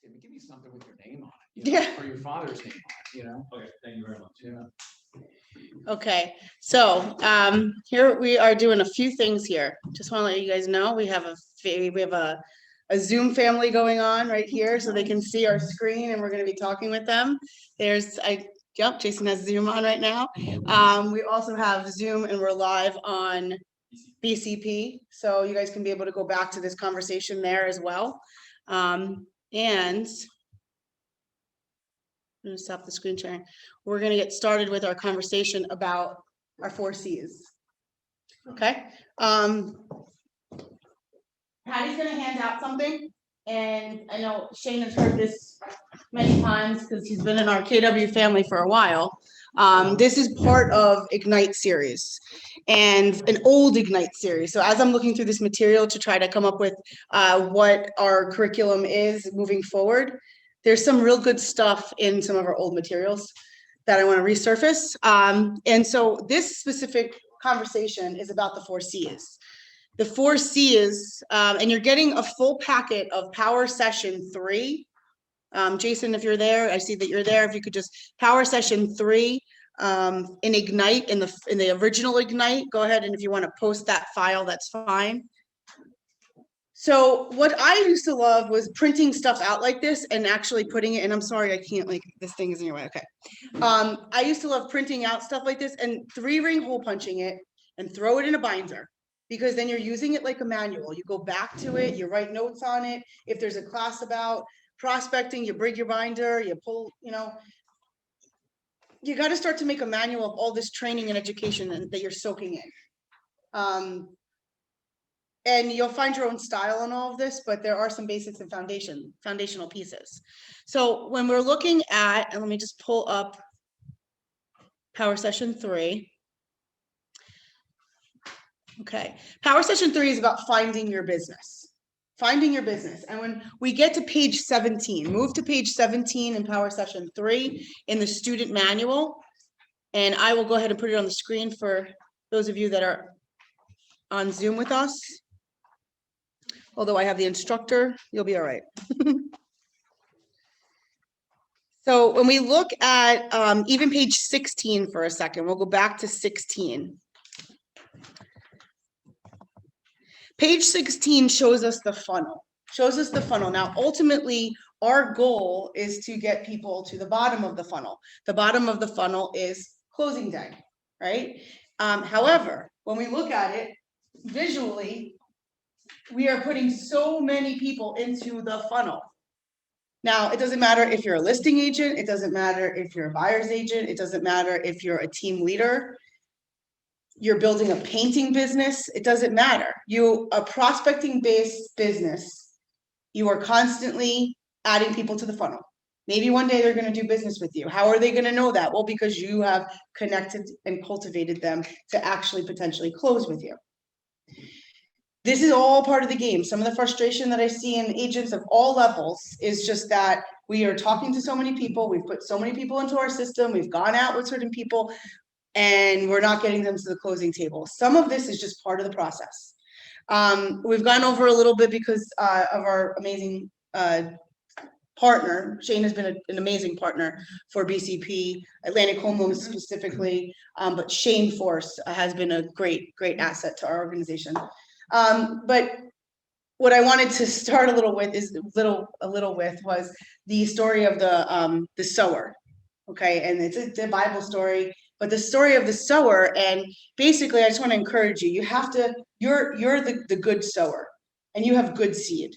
Give me something with your name on it. You know, Yeah. or your father's name on it, you know? Okay, thank you very much. Yeah. Okay, so here we are doing a few things here. Just want to let you guys know we have a Zoom family going on right here, so they can see our screen, and we're going to be talking with them. Yep, Jason has Zoom on right now. We also have Zoom, and we're live on BCP, so you guys can be able to go back to this conversation there as well. And I'm gonna stop the screen sharing. We're gonna get started with our conversation about our 4 C's. Okay. Patty's gonna hand out something, and I know Shane has heard this many times because he's been in our KW family for a while. This is part of Ignite series, and an old Ignite series. So as I'm looking through this material to try to come up with what our curriculum is moving forward, there's some real good stuff in some of our old materials that I want to resurface. And so this specific conversation is about the 4 C's. The 4 C's, and you're getting a full packet of Power Session 3. Jason, if you're there, I see that you're there. If you could just Power Session 3 in Ignite, in the original Ignite, go ahead, and if you want to post that file, that's fine. So what I used to love was printing stuff out like this and actually putting it, and I'm sorry, I can't, like, this thing is in your way, okay. I used to love printing out stuff like this and 3-ring hole punching it and throw it in a binder, because then you're using it like a manual. You go back to it, you write notes on it. If there's a class about prospecting, you bring your binder, you pull, you know. You got to start to make a manual of all this training and education that you're soaking in. And you'll find your own style in all of this, but there are some basics and foundational pieces. So when we're looking at, and let me just pull up Power Session 3. Okay, Power Session 3 is about finding your business. Finding your business. And when we get to page 17, move to page 17 in Power Session 3 in the student manual. And I will go ahead and put it on the screen for those of you that are on Zoom with us. Although I have the instructor, you'll be all right. So when we look at even page 16 for a second, we'll go back to 16. Page 16 shows us the funnel, Now, ultimately, our goal is to get people to the bottom of the funnel. The bottom of the funnel is closing day, right? However, when we look at it visually, we are putting so many people into the funnel. Now, it doesn't matter if you're a listing agent. It doesn't matter if you're a buyer's agent. It doesn't matter if you're a team leader. You're building a painting business. It doesn't matter. A prospecting-based business, you are constantly adding people to the funnel. Maybe one day they're going to do business with you. How are they going to know that? Well, because you have connected and cultivated them to actually potentially close with you. This is all part of the game. Some of the frustration that I see in agents of all levels is just that we are talking to so many people. We've put so many people into our system. We've gone out with certain people, and we're not getting them to the closing table. Some of this is just part of the process. We've gone over a little bit because of our amazing partner. Shane has been an amazing partner for BCP, Atlantic Home Loans specifically, but Shane Force has been a great asset to our organization. But what I wanted to start a little with was the story of the sower. Okay, and it's a Bible story, but the story of the sower, and basically I just want to encourage you. You have to, you're the good sower, and you have good seed,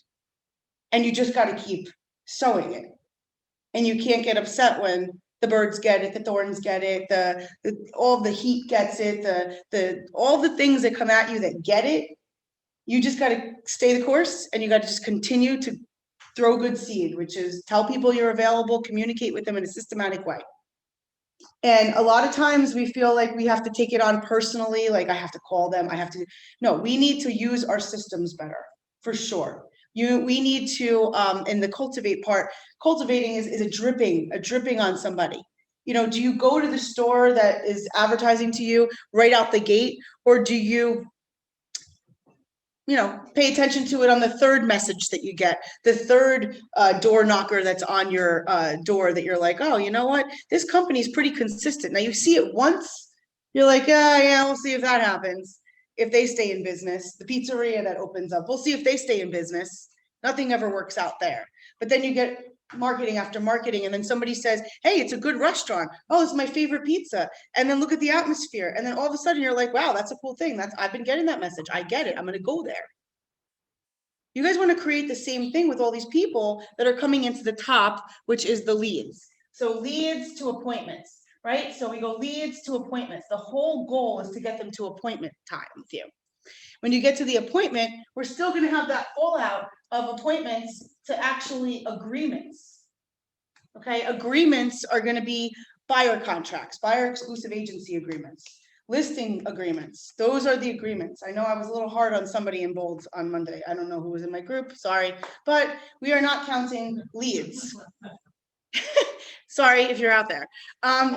and you just got to keep sowing it. And you can't get upset when the birds get it, the thorns get it, all the heat gets it, all the things that come at you that get it. You just got to stay the course, and you got to just continue to throw good seed, which is tell people you're available, communicate with them in a systematic way. And a lot of times we feel like we have to take it on personally, like I have to call them, no, we need to use our systems better, for sure. We need to, in the cultivate part, cultivating is a dripping on somebody. You know, do you go to the store that is advertising to you right out the gate, or do you pay attention to it on the third message that you get, the third door knocker that's on your door that you're like, oh, you know what? This company is pretty consistent. Now you see it once, you're like, yeah, we'll see if that happens. If they stay in business, the pizzeria that opens up, we'll see if they stay in business. Nothing ever works out there. But then you get marketing after marketing, and then somebody says, hey, it's a good restaurant. Oh, it's my favorite pizza. And then look at the atmosphere. And then all of a sudden you're like, wow, that's a cool thing. I've been getting that message. I get it. I'm going to go there. You guys want to create the same thing with all these people that are coming into the top, which is the leads. So leads to appointments, right? So we go leads to appointments. The whole goal is to get them to appointment time with you. When you get to the appointment, we're still going to have that fallout of appointments to actually agreements. Okay, agreements are going to be buyer contracts, buyer exclusive agency agreements, listing agreements. Those are the agreements. I know I was a little hard on somebody in bold on Monday. I don't know who was in my group, sorry, but we are not counting leads. Sorry if you're out there.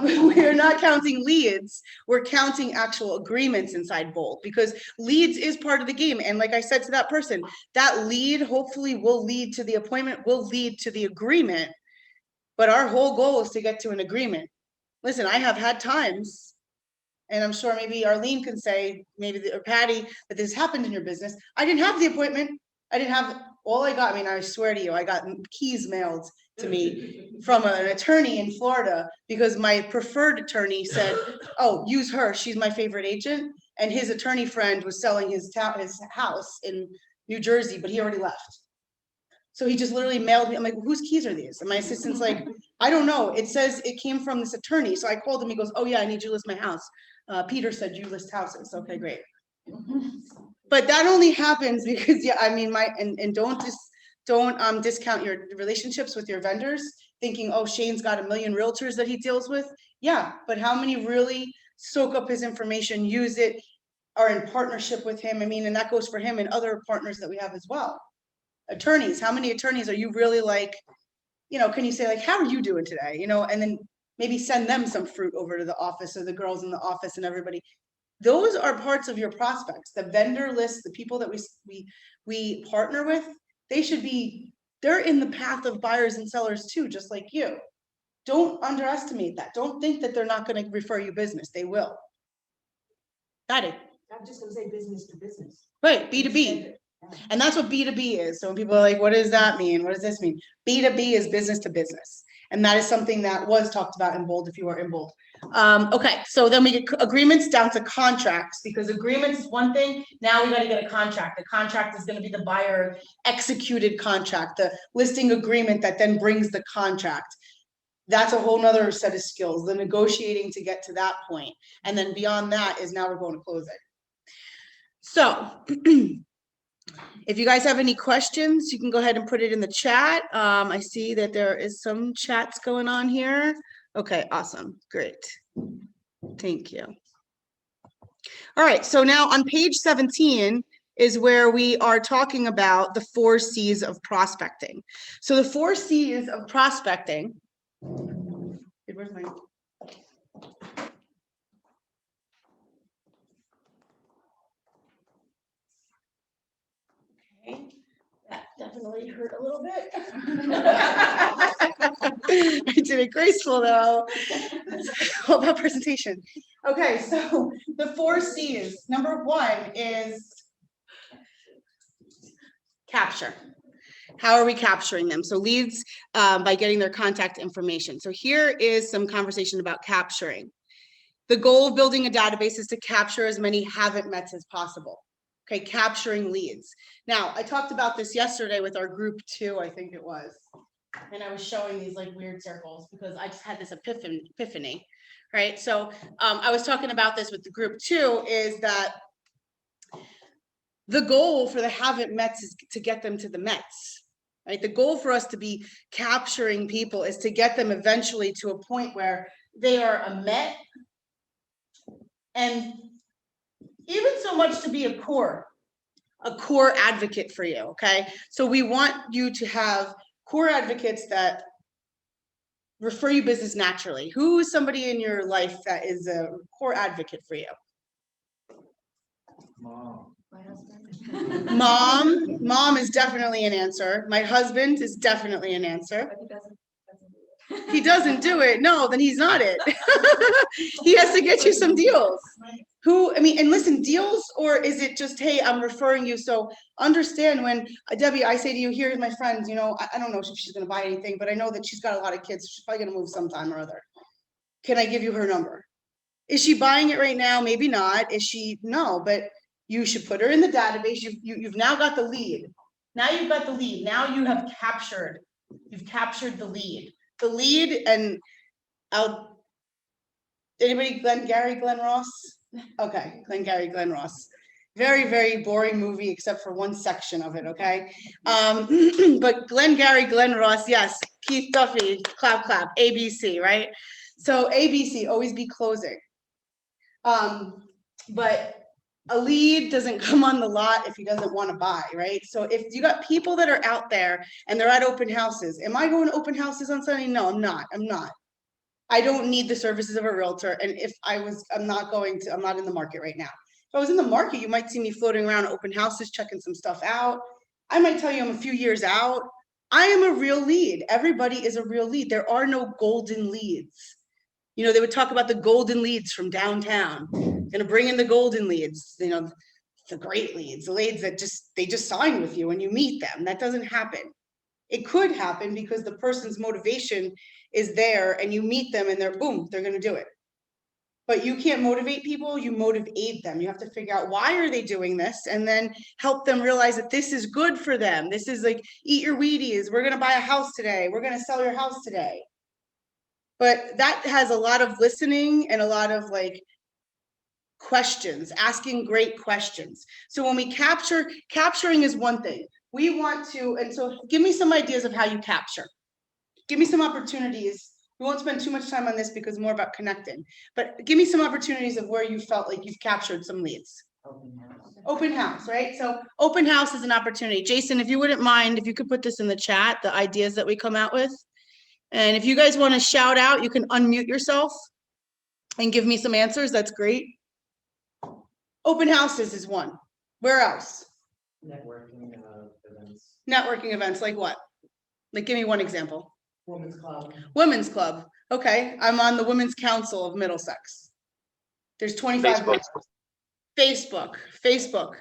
We are not counting leads. We're counting actual agreements inside bold, because leads is part of the game. And like I said to that person, that lead hopefully will lead to the appointment, will lead to the agreement. But our whole goal is to get to an agreement. Listen, I have had times, and I'm sure maybe Arlene can say, maybe, or Patty, that this happened in your business. I didn't have the appointment. I didn't have, all I got, I mean, I swear to you, I got keys mailed to me from an attorney in Florida, because my preferred attorney said, oh, use her, she's my favorite agent. And his attorney friend was selling his house in New Jersey, but he already left. So he just literally mailed me. I'm like, whose keys are these? And my assistant's like, I don't know. It says it came from this attorney. So I called him. He goes, oh yeah, I need you to list my house. Peter said you list houses. Okay, great. But that only happens because, yeah, I mean, and don't discount your relationships with your vendors, thinking, oh, Shane's got a million realtors that he deals with. Yeah, but how many really soak up his information, use it, are in partnership with him? I mean, and that goes for him and other partners that we have as well. Attorneys, how many attorneys are you really like, can you say like, how are you doing today? And then maybe send them some fruit over to the office, or the girls in the office and everybody. Those are parts of your prospects. The vendor list, the people that we partner with, they're in the path of buyers and sellers too, just like you. Don't underestimate that. Don't think that they're not going to refer you business. They will. Got it. I'm just gonna say business to business. Right, B2B. And that's what B2B is. So when people are like, what does that mean? What does this mean? B2B is business to business. And that is something that was talked about in bold, if you are in bold. Okay, so then we get agreements down to contracts, because agreements is one thing. Now we got to get a contract. The contract is going to be the buyer executed contract, the listing agreement that then brings the contract. That's a whole nother set of skills, the negotiating to get to that point. And then beyond that is now we're going to close it. So if you guys have any questions, you can go ahead and put it in the chat. I see that there is some chats going on here. Okay, awesome. Great. Thank you. All right, so now on page 17 is where we are talking about the 4 C's of prospecting. So the 4 C's of prospecting. Where's my... That definitely hurt a little bit. I did it graceful though. It's all about presentation. Okay, so the 4 C's. Number 1 is capture. How are we capturing them? So leads by getting their contact information. So here is some conversation about capturing. The goal of building a database is to capture as many haven't mets as possible. Okay, capturing leads. Now, I talked about this yesterday with our group 2, I think it was. And I was showing these like weird circles because I just had this epiphany, right? So I was talking about this with the group 2, is that the goal for the haven't mets is to get them to the mets, right? The goal for us to be capturing people is to get them eventually to a point where they are a met, and even so much to be a core advocate for you, okay? So we want you to have core advocates that refer you business naturally. Who is somebody in your life that is a core advocate for you? Mom. My husband. Mom is definitely an answer. My husband is definitely an answer. He doesn't do it. No, then he's not it. He has to get you some deals. Who, I mean, and listen, deals, or is it just, hey, I'm referring you? So understand when, Debbie, I say to you, here's my friend, you know, I don't know if she's gonna buy anything, but I know that she's got a lot of kids. She's probably gonna move sometime or other. Can I give you her number? Is she buying it right now? Maybe not. Is she? No, but you should put her in the database. You've now got the lead. Now you've got the lead. Now you have captured, you've captured the lead. The lead, and I'll, anybody, Glenn Ross? Okay, Glenn Ross. Very, very boring movie, except for one section of it, okay? But Glenn Ross, yes. Keith Duffy, clap, clap, ABC, right? So ABC, always be closing. But a lead doesn't come on the lot if he doesn't want to buy, right? So if you got people that are out there and they're at open houses, am I going to open houses on Sunday? No, I'm not. I don't need the services of a realtor. And if I was, I'm not in the market right now. If I was in the market, you might see me floating around open houses, checking some stuff out. I might tell you I'm a few years out. I am a real lead. Everybody is a real lead. There are no golden leads. You know, they would talk about the golden leads from downtown. Gonna bring in the golden leads, you know, the great leads, the leads that they just sign with you and you meet them. That doesn't happen. It could happen because the person's motivation is there and you meet them and they're boom, they're gonna do it. But you can't motivate people, you motivate them. You have to figure out why are they doing this and then help them realize that this is good for them. This is like, eat your Wheaties, we're gonna buy a house today, we're gonna sell your house today. But that has a lot of listening and a lot of like questions, asking great questions. So when we capturing is one thing. We want to, and so give me some ideas of how you capture. Give me some opportunities. We won't spend too much time on this because it's more about connecting, but give me some opportunities of where you felt like you've captured some leads. Open house, right? So open house is an opportunity. Jason, if you wouldn't mind, if you could put this in the chat, the ideas that we come out with. And if you guys want to shout out, you can unmute yourself and give me some answers. That's great. Open houses is one. Where else? Networking events. Networking events, like what? Like, give me one example. Women's club. Women's club. Okay, I'm on the Women's Council of Middlesex. There's 25. Facebook.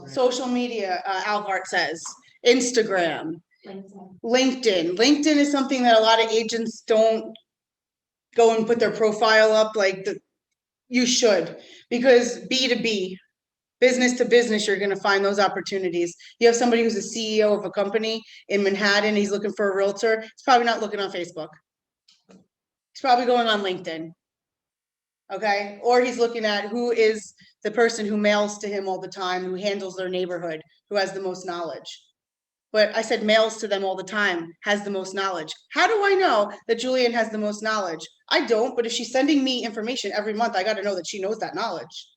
Social media, Alvart says. Instagram. LinkedIn. LinkedIn is something that a lot of agents don't go and put their profile up like you should, because B2B, business to business, you're going to find those opportunities. You have somebody who's a CEO of a company in Manhattan, he's looking for a realtor. He's probably not looking on Facebook. He's probably going on LinkedIn. Okay. Or he's looking at who is the person who mails to him all the time, who handles their neighborhood, who has the most knowledge. But I said mails to them all the time, has the most knowledge. How do I know that Julian has the most knowledge? I don't, but if she's sending me information every month, I got to know that she knows that knowledge.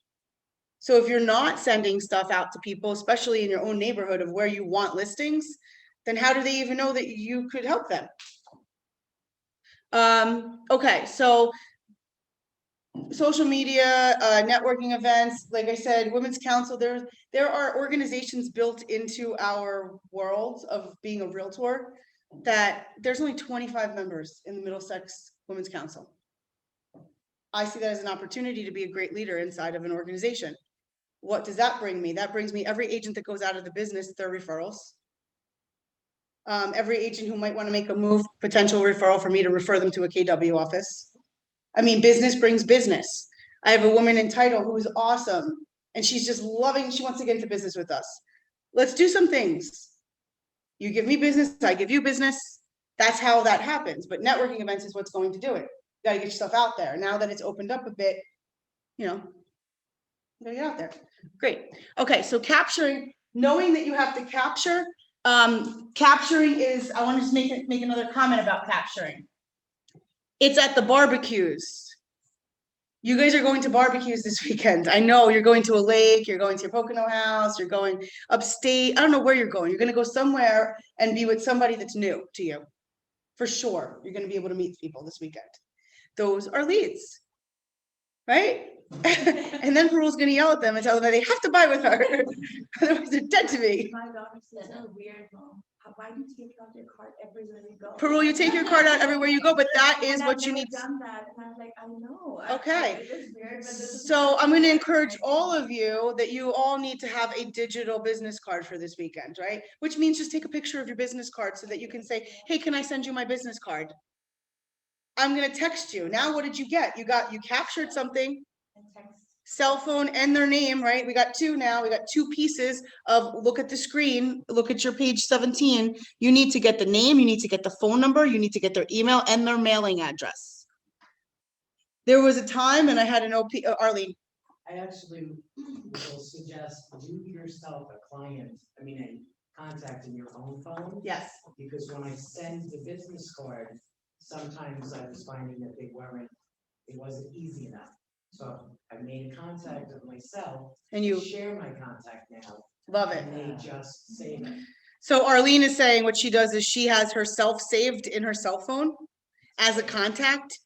So if you're not sending stuff out to people, especially in your own neighborhood of where you want listings, then how do they even know that you could help them? Okay, so social media, networking events, like I said, Women's Council, there are organizations built into our world of being a realtor that there's only 25 members in the Middlesex Women's Council. I see that as an opportunity to be a great leader inside of an organization. What does that bring me? That brings me every agent that goes out of the business, their referrals. Every agent who might want to make a move, potential referral for me to refer them to a KW office. I mean, business brings business. I have a woman in title who is awesome and she's just loving, she wants to get into business with us. Let's do some things. You give me business, I give you business. That's how that happens. But networking events is what's going to do it. You got to get yourself out there. Now that it's opened up a bit, you know, you got to get out there. Great. Okay, so capturing, knowing that you have to capture. Capturing is, I want to just make another comment about capturing. It's at the barbecues. You guys are going to barbecues this weekend. I know you're going to a lake, you're going to your Pocono house, you're going upstate. I don't know where you're going. You're going to go somewhere and be with somebody that's new to you. For sure, you're going to be able to meet people this weekend. Those are leads, right? And then Pearl's gonna yell at them and tell them that they have to buy with her. Otherwise they're dead to me. My daughter says, "Oh, weird, mom. Why do you take out your card everywhere you go?" Pearl, you take your card out everywhere you go, but that is And what I've you never need. done that, and I was like, I know. Okay. It is weird, but this is So what I'm gonna I encourage like. all of you that you all need to have a digital business card for this weekend, right? Which means just take a picture of your business card so that you can say, hey, can I send you my business card? I'm gonna text you. Now, what did you get? You captured something, And text. cell phone and their name, right? We got two now. We got two pieces of look at the screen, look at your page 17. You need to get the name, you need to get the phone number, you need to get their email and their mailing address. There was a time, and I had an Arlene. I actually will suggest you yourself a client, a contact in your own phone. Yes. Because when I send the business card, sometimes I was finding that it wasn't easy enough. So I made a contact of myself. And you share my contact now. love it. And they just save it. So Arlene is saying what she does is she has herself saved in her cell phone as a contact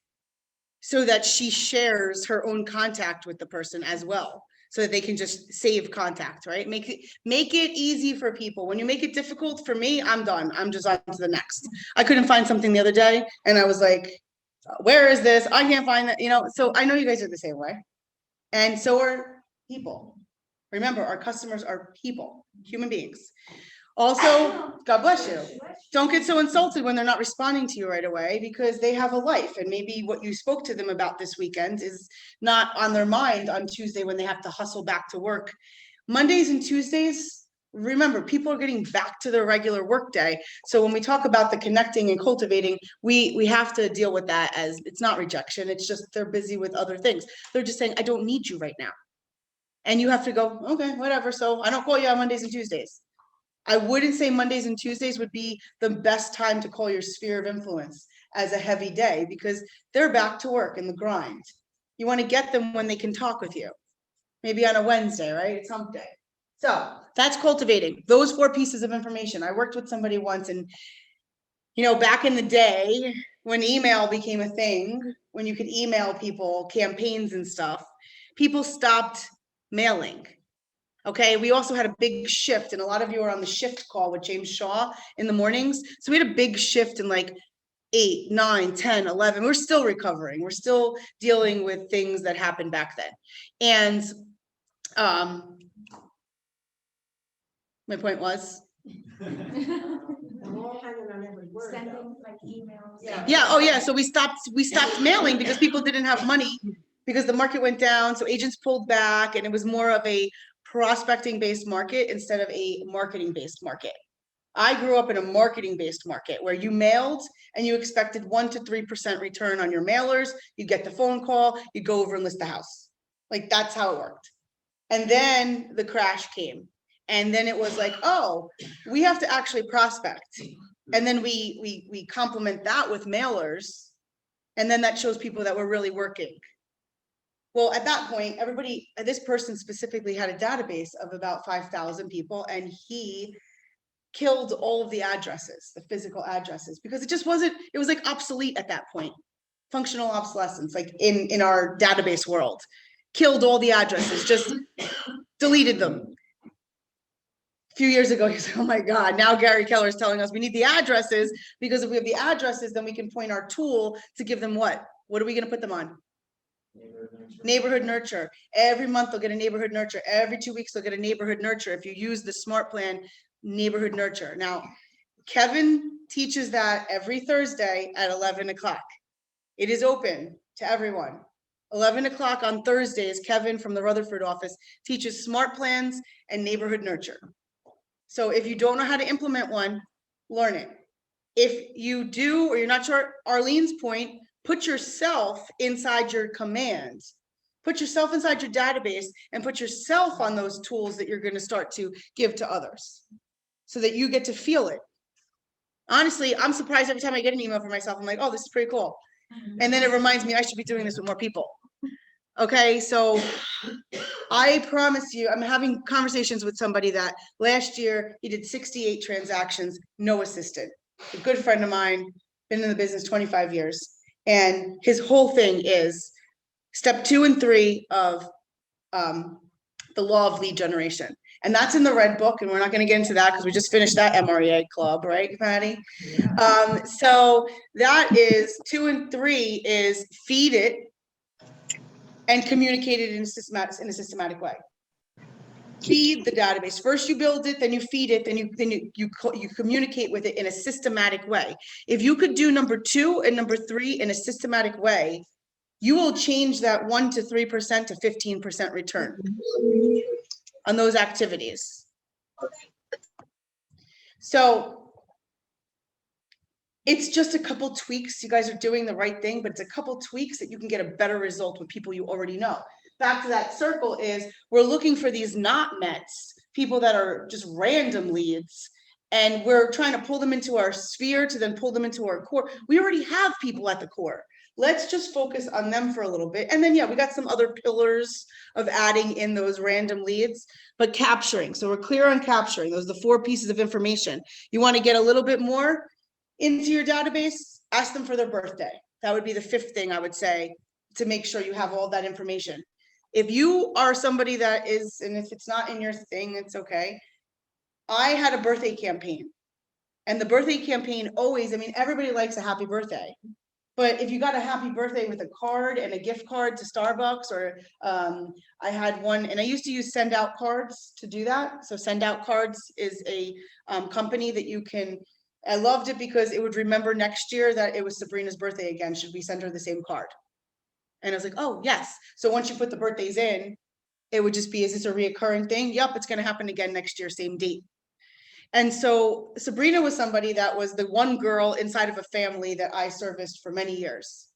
so that she shares her own contact with the person as well. So that they can just save contact, right? Make it easy for people. When you make it difficult for me, I'm done. I'm just on to the next. I couldn't find something the other day and I was like, where is this? I can't find that, so I know you guys are the same way. And so are people. Remember, our customers are people, human beings. Also, God bless you. Don't get so insulted when they're not responding to you right away because they have a life and maybe what you spoke to them about this weekend is not on their mind on Tuesday when they have to hustle back to work. Mondays and Tuesdays, remember, people are getting back to their regular work day. So when we talk about the connecting and cultivating, we have to deal with that as it's not rejection. It's just they're busy with other things. They're just saying, I don't need you right now. And you have to go, okay, whatever. So I don't call you on Mondays and Tuesdays. I wouldn't say Mondays and Tuesdays would be the best time to call your sphere of influence as a heavy day because they're back to work in the grind. You want to get them when they can talk with you. Maybe on a Wednesday, right? It's hump day. So that's cultivating those 4 pieces of information. I worked with somebody once and, back in the day when email became a thing, when you could email people campaigns and stuff, people stopped mailing. Okay, we also had a big shift, and a lot of you are on the shift call with James Shaw in the mornings. So we had a big shift in like 8, 9, 10, 11. We're still recovering. We're still dealing with things that happened back then. And my point was? Sending like emails. Yeah, oh yeah, so we stopped mailing because people didn't have money because the market went down, so agents pulled back and it was more of a prospecting based market instead of a marketing based market. I grew up in a marketing based market where you mailed and you expected 1 to 3% return on your mailers. You get the phone call, you go over and list the house. Like that's how it worked. And then the crash came. And then it was like, oh, we have to actually prospect. And then we complement that with mailers. And then that shows people that we're really working. Well, at that point, this person specifically had a database of about 5,000 people, and he killed all of the addresses, the physical addresses, because it was like obsolete at that point. Functional obsolescence, like in our database world, killed all the addresses, just deleted them. A few years ago, he's like, oh my God, now Gary Keller is telling us we need the addresses because if we have the addresses, then we can point our tool to give them what? What are we going to put them on? Neighborhood nurture. Every month they'll get a neighborhood nurture. Every 2 weeks they'll get a neighborhood nurture. If you use the smart plan, neighborhood nurture. Now, Kevin teaches that every Thursday at 11 o'clock. It is open to everyone. 11 o'clock on Thursdays, Kevin from the Rutherford office teaches smart plans and neighborhood nurture. So if you don't know how to implement one, learn it. If you do, or you're not sure, Arlene's point, put yourself inside your commands, put yourself inside your database and put yourself on those tools that you're going to start to give to others so that you get to feel it. Honestly, I'm surprised every time I get an email from myself. I'm like, oh, this is pretty cool. And then it reminds me I should be doing this with more people. Okay, so I promise you, I'm having conversations with somebody that last year he did 68 transactions, no assistant. A good friend of mine, been in the business 25 years. And his whole thing is Step 2 and 3 of the law of lead generation. And that's in the red book, and we're not going to get into that because we just finished that MREA club, right, Patty? Yeah. So that is 2 and 3 is feed it and communicate it in a systematic way. Feed the database. First you build it, then you feed it, then you communicate with it in a systematic way. If you could do number 2 and number 3 in a systematic way, you will change that 1 to 3% to 15% return on those activities. So it's just a couple tweaks. You guys are doing the right thing, but it's a couple tweaks that you can get a better result with people you already know. Back to that circle is we're looking for these not mets, people that are just random leads, and we're trying to pull them into our sphere to then pull them into our core. We already have people at the core. Let's just focus on them for a little bit. And then, yeah, we got some other pillars of adding in those random leads, but capturing. So we're clear on capturing. Those are the 4 pieces of information. You want to get a little bit more into your database, ask them for their birthday. That would be the 5th thing I would say to make sure you have all that information. If you are somebody that is, and if it's not in your thing, it's okay. I had a birthday campaign, and the birthday campaign always, I mean, everybody likes a happy birthday. But if you got a happy birthday with a card and a gift card to Starbucks, or I had one, and I used to use Send Out Cards to do that. So Send Out Cards is a company that you can, I loved it because it would remember next year that it was Sabrina's birthday again. Should we send her the same card? And I was like, oh, yes. So once you put the birthdays in, it would just be, is this a reoccurring thing? Yep, it's going to happen again next year, same date. And so Sabrina was somebody that was the one girl inside of a family that I serviced for many years.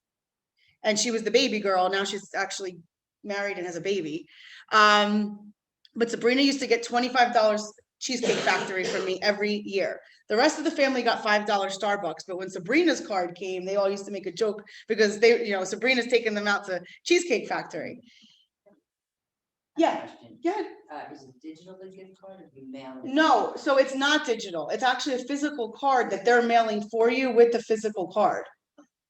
And she was the baby girl. Now she's actually married and has a baby. But Sabrina used to get $25 Cheesecake Factory from me every year. The rest of the family got $5 Starbucks. But when Sabrina's card came, they all used to make a joke because they, you know, Sabrina's taking them out to Cheesecake Factory. Yeah. Yeah. Is it digital, the gift card, or do you mail it? No, so it's not digital. It's actually a physical card that they're mailing for you with the physical card.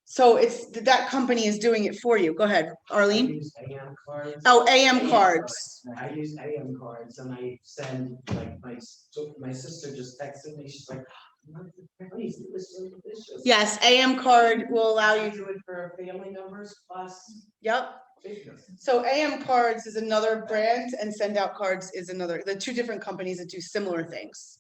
So it's that company is doing it for you. Go ahead, I Arlene. use AM cards. Oh, AM cards. I use AM cards, and I send, like, my sister just texted me, she's like, please, it was so delicious. Yes, AM card will allow I you. do it for family members plus Yep. business. So AM cards is another brand, and Send Out Cards is another. The 2 different companies that do similar things.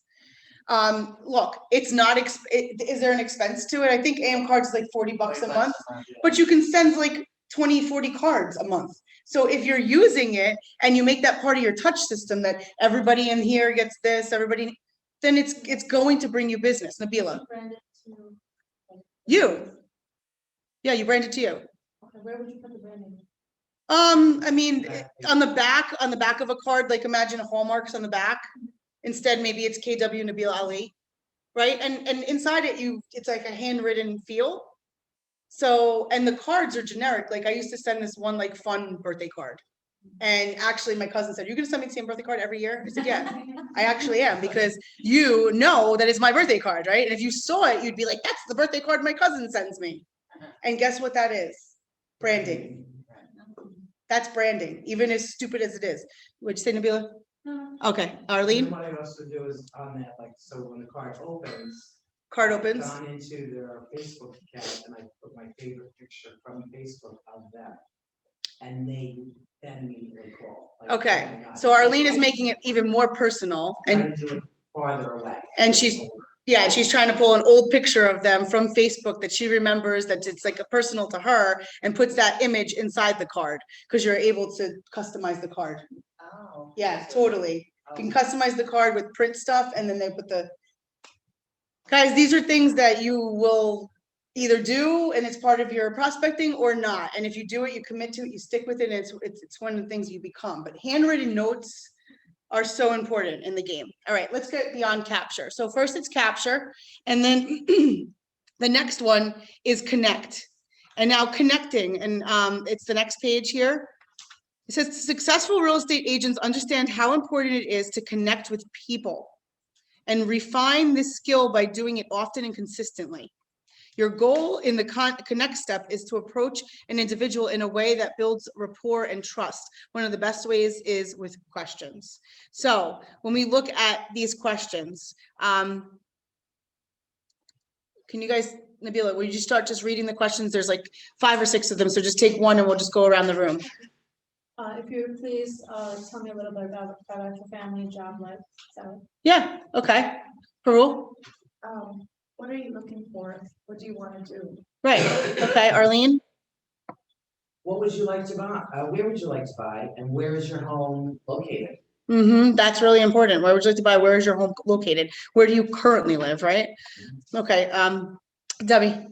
Look, it's not. Is there an expense to it? I think AM cards is like $40 a month, but you can send like 20, 40 cards a month. So if you're using it and you make that part of your touch system, that everybody in here gets this, everybody, then it's going to bring you business. Nabila, you, yeah, you brand it to you. Okay, where would you put the branding? I mean, on the back of a card, like imagine hallmarks on the back. Instead, maybe it's KW Nabila Ali, right? And inside it, it's like a handwritten feel. So, and the cards are generic. Like I used to send this one like fun birthday card. And actually my cousin said, you're gonna send me the same birthday card every year? I said, yeah, I actually am, because you know that it's my birthday card, right? And if you saw it, you'd be like, that's the birthday card my cousin sends me. And guess what that is? Branding. That's branding, even as stupid as it is. Would you say, Nabila? Okay, Arlene? And what I also do is on that, like, so when the card opens. Card I've opens. gone into their Facebook account and I put my favorite picture from Facebook of them. And they then immediately call. Like, Okay, oh my God. so Arlene is making it even more personal, Trying and to do it farther away. and she's trying to pull an old picture of them from Facebook that she remembers, that it's like a personal to her, and puts that image inside the card, because you're able to customize the card. Oh. Yeah, totally. You can customize the card with print stuff, and then they put the. Guys, these are things that you will either do and it's part of your prospecting or not. And if you do it, you commit to it, you stick with it, and it's one of the things you become. But handwritten notes are so important in the game. All right, let's get beyond capture. So first it's capture, and then the next one is connect. And now connecting, and it's the next page here. It says successful real estate agents understand how important it is to connect with people and refine this skill by doing it often and consistently. Your goal in the connect step is to approach an individual in a way that builds rapport and trust. One of the best ways is with questions. So when we look at these questions, can you guys, Nabila, will you just start just reading the questions? There's like 5 or 6 of them, so just take one and we'll just go around the room. If you would please, tell me a little bit about your family, job, life, so. Yeah, okay. Parul? What are you looking for? What do you want to do? Right, okay, Arlene? What would you like to buy? Where would you like to buy, and where is your home located? That's really important. Where would you like to buy? Where is your home located? Where do you currently live, right? Okay, Debbie?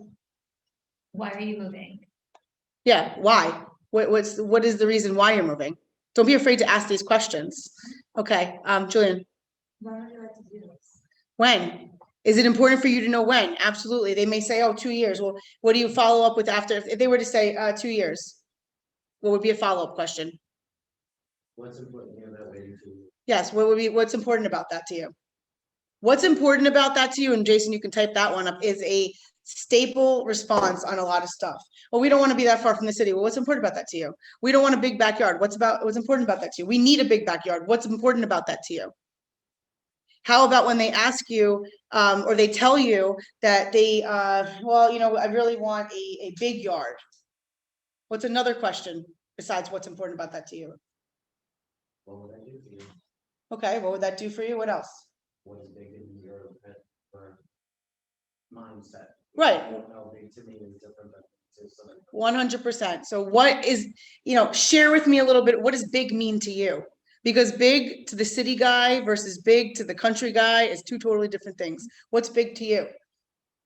Why are you moving? Yeah, why? What is the reason why you're moving? Don't be afraid to ask these questions. Okay, Julian? Why would you like to do this? When? Is it important for you to know when? Absolutely. They may say, oh, 2 years. Well, what do you follow up with after? If they were to say 2 years, what would be a follow-up question? What's important here that way to? Yes, what's important about that to you? What's important about that to you? And Jason, you can type that one up, is a staple response on a lot of stuff. Well, we don't want to be that far from the city. Well, what's important about that to you? We don't want a big backyard. What's important about that to you? We need a big backyard. What's important about that to you? How about when they ask you, or they tell you that they, well, you know, I really want a big yard. What's another question besides what's important about that to you? What would that do for you? Okay, what would that do for you? What else? What is big in your mindset? Right. I don't know, big to me is different than to somebody. 100%. So what is, share with me a little bit, what does big mean to you? Because big to the city guy versus big to the country guy is 2 totally different things. What's big to you?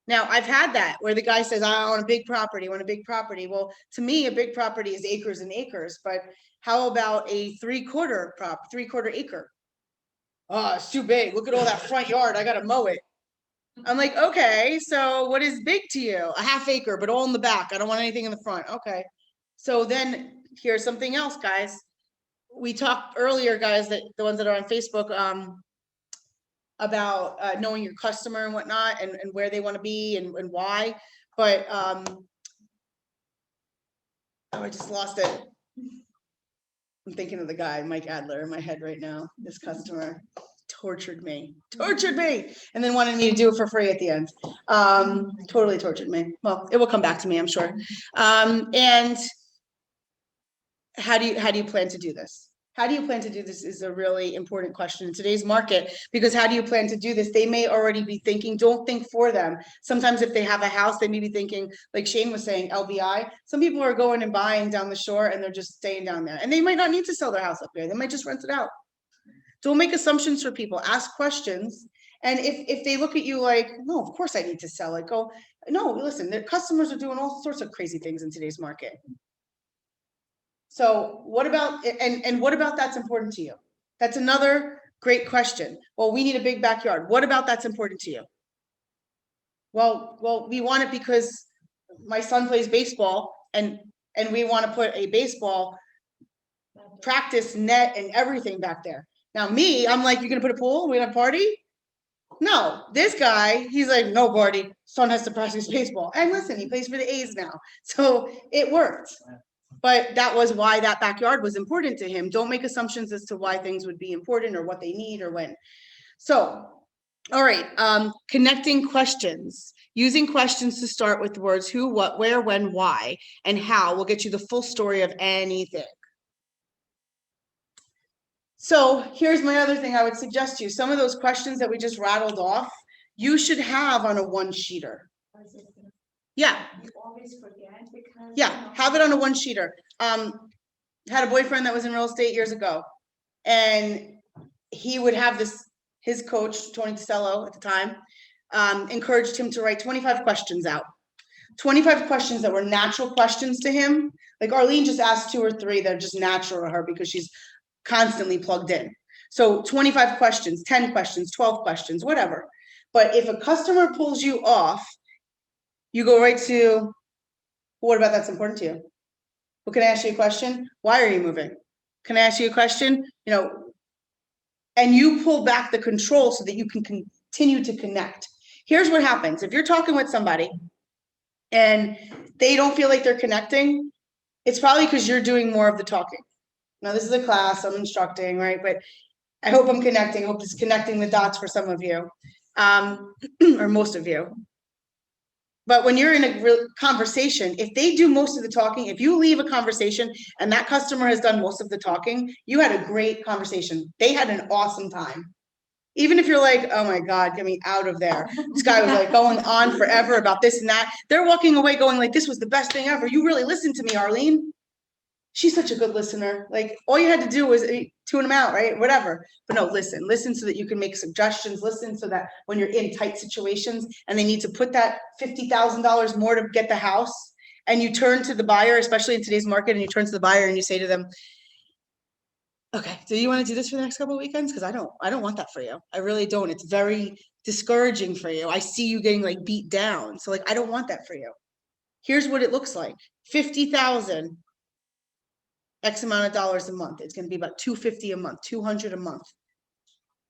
Now, I've had that where the guy says, I want a big property, I want a big property. Well, to me, a big property is acres and acres, but how about a 3/4 acre? Oh, it's too big. Look at all that front yard. I got to mow it. I'm like, okay, so what is big to you? A 1/2 acre, but all in the back. I don't want anything in the front. Okay. So then here's something else, guys. We talked earlier, guys, that the ones that are on Facebook, about knowing your customer and whatnot, and where they want to be and why. But oh, I just lost it. I'm thinking of the guy, Mike Adler, in my head right now. This customer tortured me, and then wanted me to do it for free at the end. Totally tortured me. Well, it will come back to me, I'm sure. And how do you plan to do this? How do you plan to do this is a really important question in today's market, because how do you plan to do this? They may already be thinking, don't think for them. Sometimes if they have a house, they may be thinking, like Shane was saying, LBI. Some people are going and buying down the shore and they're just staying down there, and they might not need to sell their house up here. They might just rent it out. Don't make assumptions for people, ask questions. And if they look at you like, no, of course I need to sell it, go, no, listen, their customers are doing all sorts of crazy things in today's market. So what about, and what about that's important to you? That's another great question. Well, we need a big backyard. What about that's important to you? Well, we want it because my son plays baseball, and we want to put a baseball practice net and everything back there. Now me, I'm like, you're gonna put a pool? We're gonna party? No, this guy, he's like, no party. Son has to practice baseball. And listen, he plays for the A's now. So it worked. But that was why that backyard was important to him. Don't make assumptions as to why things would be important or what they need or when. So, all right, connecting questions. Using questions to start with the words who, what, where, when, why, and how will get you the full story of anything. So here's my other thing I would suggest to you. Some of those questions that we just rattled off, you should have on a 1-sheeter. Yeah. You always forget because. Yeah, have it on a 1-sheeter. Had a boyfriend that was in real estate years ago, and he would have his coach, Tony Costello at the time, encouraged him to write 25 questions out. 25 questions that were natural questions to him. Like Arlene just asked 2 or 3 that are just natural to her because she's constantly plugged in. So 25 questions, 10 questions, 12 questions, whatever. But if a customer pulls you off, you go right to, what about that's important to you? Well, can I ask you a question? Why are you moving? Can I ask you a question? And you pull back the control so that you can continue to connect. Here's what happens. If you're talking with somebody and they don't feel like they're connecting, it's probably because you're doing more of the talking. Now, this is a class, I'm instructing, right? But I hope I'm connecting. I hope it's connecting the dots for some of you, or most of you. But when you're in a real conversation, if they do most of the talking, if you leave a conversation and that customer has done most of the talking, you had a great conversation. They had an awesome time. Even if you're like, oh my God, get me out of there. This guy was like going on forever about this and that. They're walking away going like, this was the best thing ever. You really listened to me, Arlene. She's such a good listener. Like all you had to do was tune them out, right? Whatever. But no, listen so that you can make suggestions, listen so that when you're in tight situations and they need to put that $50,000 more to get the house, and you turn to the buyer, especially in today's market, and you turn to the buyer and you say to them, okay, do you want to do this for the next couple of weekends? Because I don't want that for you. I really don't. It's very discouraging for you. I see you getting like beat down. So like, I don't want that for you. Here's what it looks like. 50,000. X amount of dollars a month. It's going to be about $250 a month, $200 a month.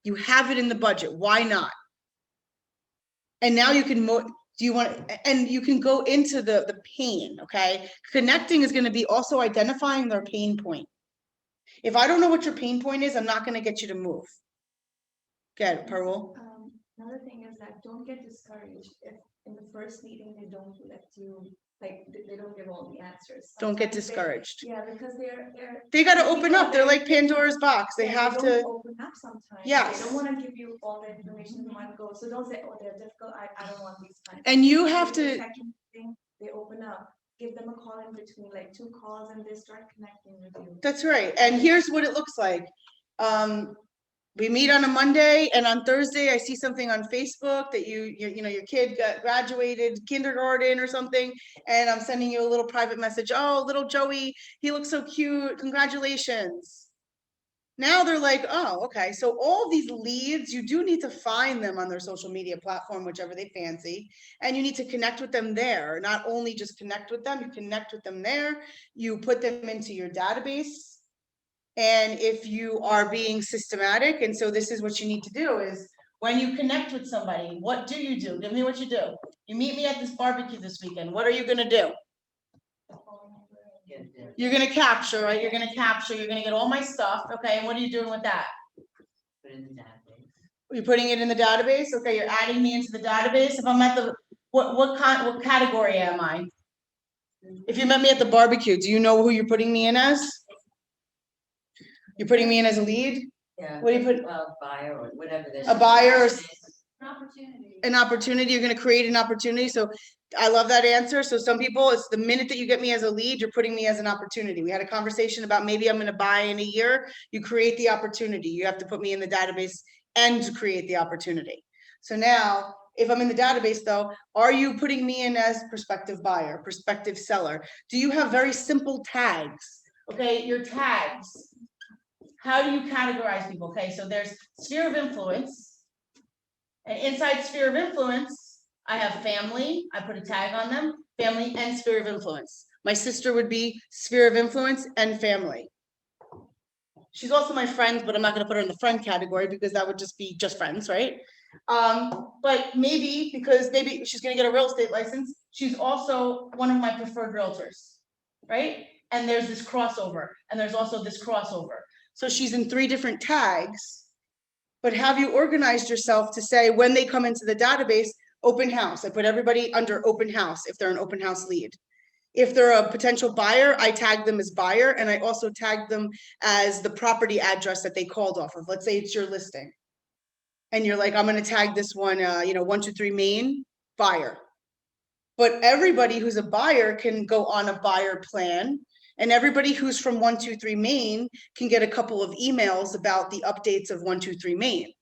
You have it in the budget. Why not? And now you can, do you want, and you can go into the pain, okay? Connecting is going to be also identifying their pain point. If I don't know what your pain point is, I'm not going to get you to move. Get it, Parul? Another thing is that don't get discouraged if in the first meeting they don't let you, like, they don't give all the answers. Don't get Sometimes discouraged. Yeah, because They got to open people up. They're are- like Pandora's box. They have don't to. open up sometimes. Yes. They don't want to give you all the information in one go. So don't say, oh, they're difficult. I don't want these kinds. And you have Maybe the to. second thing, they open up. Give them a call in between, like 2 calls, and they start connecting with you. That's right. And here's what it looks like. We meet on a Monday, and on Thursday I see something on Facebook that your kid graduated kindergarten or something, and I'm sending you a little private message. Oh, little Joey, he looks so cute. Congratulations. Now they're like, oh, okay. So all these leads, you do need to find them on their social media platform, whichever they fancy, and you need to connect with them there. Not only just connect with them, you connect with them there, you put them into your database. And if you are being systematic, and so this is what you need to do is when you connect with somebody, what do? Give me what you do. You meet me at this barbecue this weekend. What are you going to do? You're going to capture, right? You're going to get all my stuff. Okay. And what are you doing with that? Put in the database. You're putting it in the database. Okay. You're adding me into the database. If I'm at the, what category am I? If you met me at the barbecue, do you know who you're putting me in as? You're putting me in as a lead? Yeah. What do you put? Well, buyer or whatever. A buyer or An opportunity. an opportunity. You're going to create an opportunity. So I love that answer. So some people, it's the minute that you get me as a lead, you're putting me as an opportunity. We had a conversation about maybe I'm going to buy in a year. You create the opportunity. You have to put me in the database and create the opportunity. So now, if I'm in the database though, are you putting me in as prospective buyer, prospective seller? Do you have very simple tags? Okay, your tags. How do you categorize people? Okay, so there's sphere of influence. And inside sphere of influence, I have family. I put a tag on them, family and sphere of influence. My sister would be sphere of influence and family. She's also my friend, but I'm not going to put her in the friend category because that would just be just friends, right? But maybe because maybe she's going to get a real estate license, she's also one of my preferred realtors, right? And there's this crossover, and there's also this crossover. So she's in 3 different tags, but have you organized yourself to say when they come into the database, open house? I put everybody under open house if they're an open house lead. If they're a potential buyer, I tag them as buyer, and I also tag them as the property address that they called off of. Let's say it's your listing. And you're like, I'm going to tag this one, 123 Main, buyer. But everybody who's a buyer can go on a buyer plan. And everybody who's from 123 Main can get a couple of emails about the updates of 123 Main.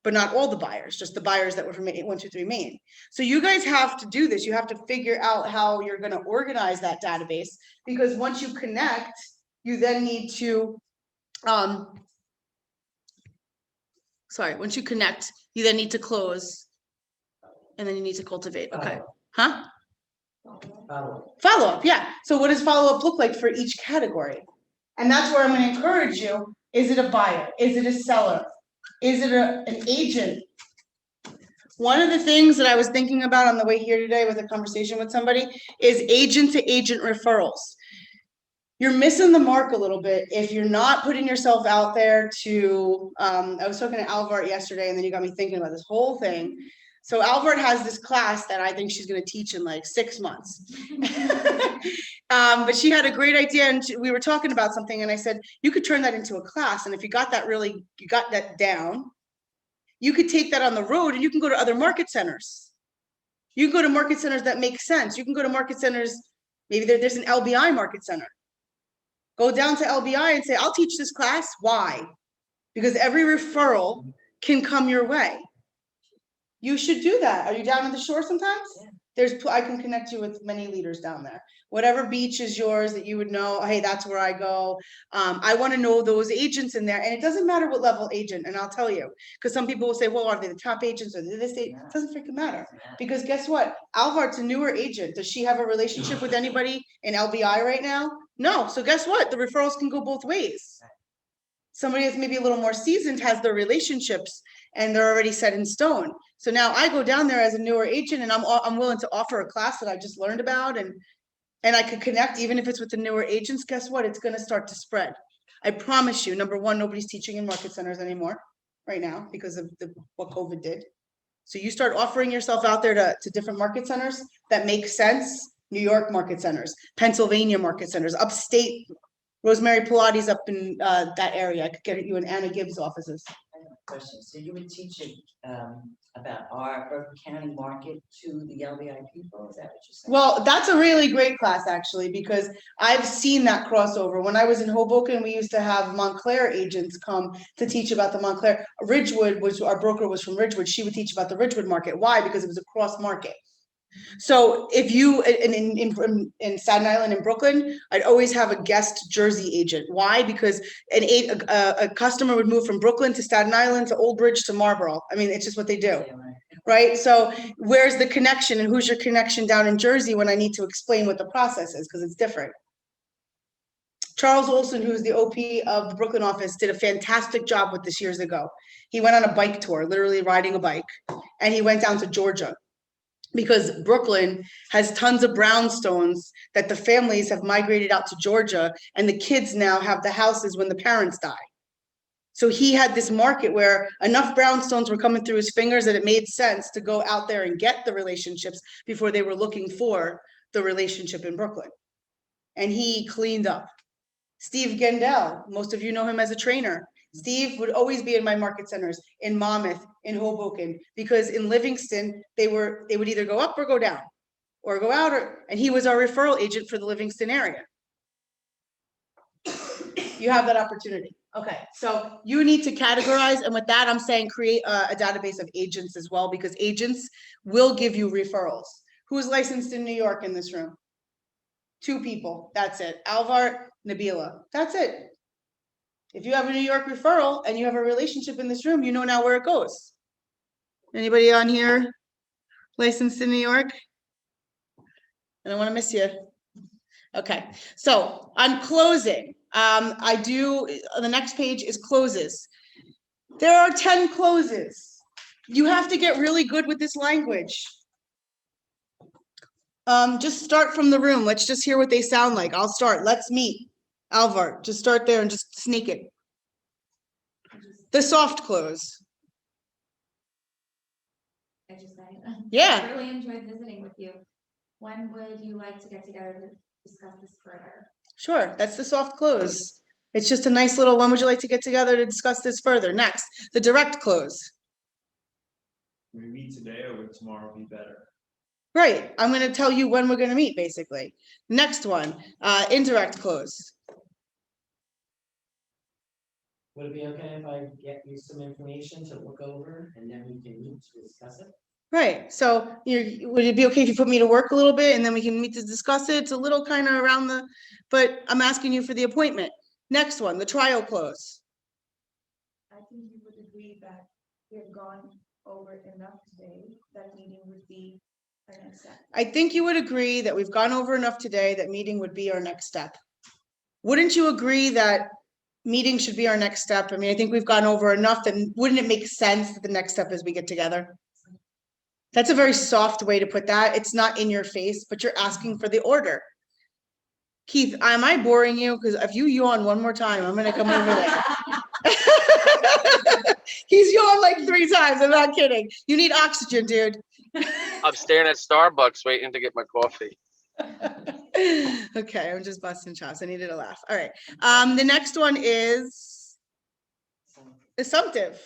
But not all the buyers, just the buyers that were from 123 Main. So you guys have to do this. You have to figure out how you're going to organize that database, because once you connect, you then need to, once you connect, you then need to close, and then you need to cultivate. Okay. Huh? Follow-up, yeah. So what does follow-up look like for each category? And that's where I'm going to encourage you. Is it a buyer? Is it a seller? Is it an agent? One of the things that I was thinking about on the way here today with a conversation with somebody is agent to agent referrals. You're missing the mark a little bit if you're not putting yourself out there to, I was talking to Alvart yesterday and then you got me thinking about this whole thing. So Alvart has this class that I think she's gonna teach in like 6 months. But she had a great idea and we were talking about something and I said, you could turn that into a class. And if you got that down, you could take that on the road and you can go to other market centers. You can go to market centers that make sense. You can go to market centers, maybe there's an LBI market center. Go down to LBI and say, I'll teach this class. Why? Because every referral can come your way. You should do that. Are you down on the shore sometimes? Yeah. I can connect you with many leaders down there. Whatever beach is yours that you would know, hey, that's where I go. I want to know those agents in there. And it doesn't matter what level agent, and I'll tell you, because some people will say, well, are they the top agents or this agent? It doesn't freaking matter. Because guess what? Alvart's a newer agent. Does she have a relationship with anybody in LBI right now? No. So guess what? The referrals can go both ways. Somebody that's maybe a little more seasoned has their relationships and they're already set in stone. So now I go down there as a newer agent and I'm willing to offer a class that I just learned about and I could connect, even if it's with the newer agents. Guess what? It's going to start to spread. I promise you, number one, nobody's teaching in market centers anymore right now because of what COVID did. So you start offering yourself out there to different market centers that make sense. New York market centers, Pennsylvania market centers, upstate, Rosemary Pilates up in that area. I could get you in Anna Gibbs' offices. I have a question. So you would teach it about our Berkeley County market to the LBI people? Is that what you're saying? Well, that's a really great class actually, because I've seen that crossover. When I was in Hoboken, we used to have Montclair agents come to teach about the Montclair. Ridgewood was, our broker was from Ridgewood. She would teach about the Ridgewood market. Why? Because it was a cross market. So if you, in Staten Island and Brooklyn, I'd always have a guest Jersey agent. Why? Because a customer would move from Brooklyn to Staten Island to Old Bridge to Marlboro. I mean, it's just what they do. Yeah, right. Right? So where's the connection and who's your connection down in Jersey when I need to explain what the process is, because it's different. Charles Olson, who's the OP of the Brooklyn office, did a fantastic job with this years ago. He went on a bike tour, literally riding a bike, and he went down to Georgia because Brooklyn has tons of brownstones that the families have migrated out to Georgia, and the kids now have the houses when the parents die. So he had this market where enough brownstones were coming through his fingers that it made sense to go out there and get the relationships before they were looking for the relationship in Brooklyn. And he cleaned up. Steve Gendel, most of you know him as a trainer. Steve would always be in my market centers, in Monmouth, in Hoboken, because in Livingston, they would either go up or go down, or go out, and he was our referral agent for the Livingston area. You have that opportunity. Okay, so you need to categorize, and with that, I'm saying create a database of agents as well, because agents will give you referrals. Who's licensed in New York in this room? 2 people, that's it. Alvart, Nabila, that's it. If you have a New York referral and you have a relationship in this room, you know now where it goes. Anybody on here licensed in New York? I don't want to miss you. Okay, so on closing, the next page is closes. There are 10 closes. You have to get really good with this language. Just start from the room. Let's just hear what they sound like. I'll start. Let's meet. Alvart, just start there and just sneak it. The soft close. I just said, Yeah. I really enjoyed visiting with you. When would you like to get together to discuss this further? Sure, that's the soft close. It's just a nice little, when would you like to get together to discuss this further? Next, the direct close. Can we meet today or would tomorrow be better? Right, I'm gonna tell you when we're gonna meet, basically. Next one, indirect close. Would it be okay if I get you some information to look over and then we can meet to discuss it? Right, so would it be okay if you put me to work a little bit and then we can meet to discuss it? It's a little kind of around but I'm asking you for the appointment. Next one, the trial close. I think you would agree that we have gone over enough today, that meeting would be our next step. I think you would agree that we've gone over enough today that meeting would be our next step. Wouldn't you agree that meeting should be our next step? I mean, I think we've gone over enough, and wouldn't it make sense that the next step is we get together? That's a very soft way to put that. It's not in your face, but you're asking for the order. Keith, am I boring you? Because if you yawn one more time, I'm gonna come over there. He's yawned like 3 times. I'm not kidding. You need oxygen, dude. I'm staring at Starbucks waiting to get my coffee. Okay, I'm just busting chops. I needed a laugh. All right. The next one is assumptive.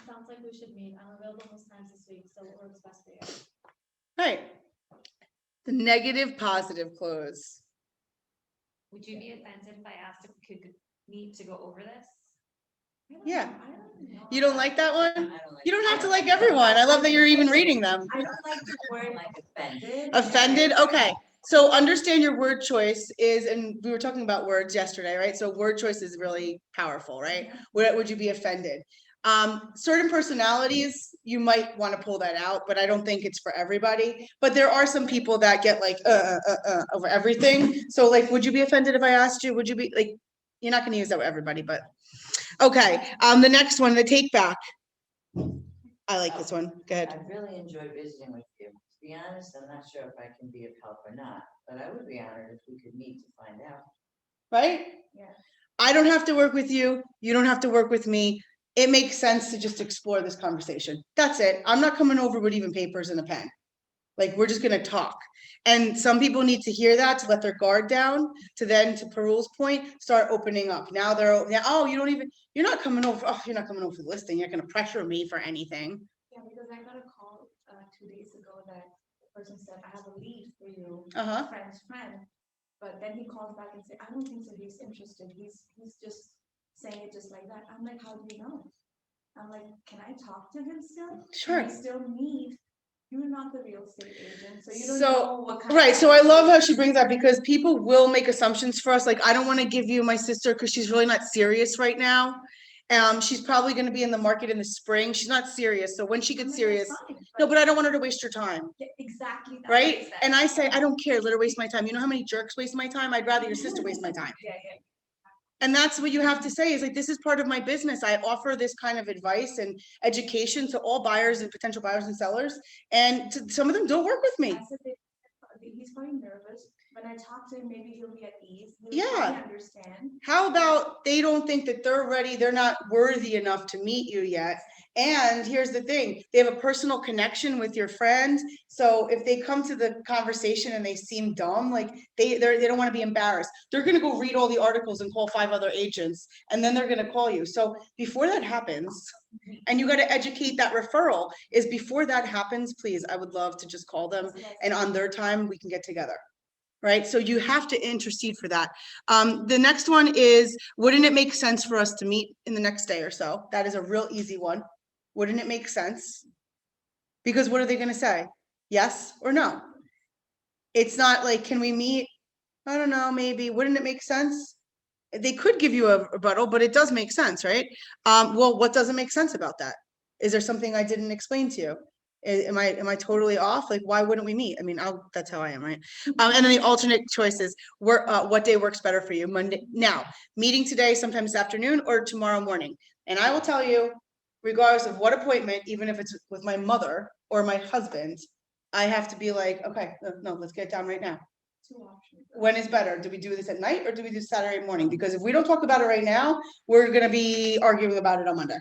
Sounds like we should meet. I'm available most times this week, so what works best for you? Right. The negative positive close. Would you be offended if I asked if we could meet to go over this? Yeah. I don't know. You don't like that I one? don't like You don't have to that. like everyone. I love that you're even reading them. I don't like the word like offended. Offended? Okay. So understand your word choice is, and we were talking about words yesterday, right? So word choice is really powerful, right? Would you be offended? Certain personalities, you might want to pull that out, but I don't think it's for everybody. But there are some people that get like, over everything. So like, would you be offended if I asked you, would you be like, you're not going to use that with everybody, but okay. The next one, the take back. I like this one. Go ahead. I really enjoy visiting with you. To be honest, I'm not sure if I can be of help or not, but I would be honored if we could meet to find out. Right? Yeah. I don't have to work with you. You don't have to work with me. It makes sense to just explore this conversation. That's it. I'm not coming over with even papers and a pen. Like, we're just gonna talk. And some people need to hear that to let their guard down, to then, to Parul's point, start opening up. Now oh, you're not coming over. Oh, you're not coming over for the listing. You're not gonna pressure me for anything. Yeah, because I got a call 2 days ago that the person said, I have a lead for you, Uh-huh. friend's friend. But then he calls back and said, I don't think so, he's interested. He's just saying it just like that. I'm like, how do you know? I'm like, can I talk to him still? Sure. We still need, you're not the real estate agent, so you don't So, know what kind right, of. so I love how she brings that because people will make assumptions for us, like, I don't wanna give you my sister because she's really not serious right now. She's probably gonna be in the market in the spring. She's not serious, so when she I'm gets like, serious, "That's fine," no, but I don't want her to waste your time, yeah, exactly. That's what I right? said. And I say, I don't care, let her waste my time. You know how many jerks waste my time? I'd rather your sister waste my time. Yeah. And that's what you have to say is like, this is part of my business. I offer this kind of advice and education to all buyers and potential buyers and sellers. And some of them don't work with me. I said he's probably nervous. When I talk to him, maybe he'll be at ease. He'll Yeah. probably understand. How about they don't think that they're ready, they're not worthy enough to meet you yet? And here's the thing, they have a personal connection with your friend. So if they come to the conversation and they seem dumb, like they don't want to be embarrassed. They're gonna go read all the articles and call 5 other agents, and then they're gonna call you. So before that happens, and you gotta educate that referral, is before that happens, please, I would love to just call them, and on their time, we can get together. Right? So you have to intercede for that. The next one is, wouldn't it make sense for us to meet in the next day or so? That is a real easy one. Wouldn't it make sense? Because what are they gonna say? Yes or no? It's not like, can we meet? I don't know, maybe. Wouldn't it make sense? They could give you a rebuttal, but it does make sense, right? Well, what doesn't make sense about that? Is there something I didn't explain to you? Am I totally off? Like, why wouldn't we meet? I mean, that's how I am, right? And then the alternate choices, what day works better for you? Monday. Now, meeting today, sometimes afternoon or tomorrow morning. And I will tell you, regardless of what appointment, even if it's with my mother or my husband, I have to be like, okay, no, let's get it down right now. 2 options. When is better? Do we do this at night or do we do Saturday morning? Because if we don't talk about it right now, we're gonna be arguing about it on Monday.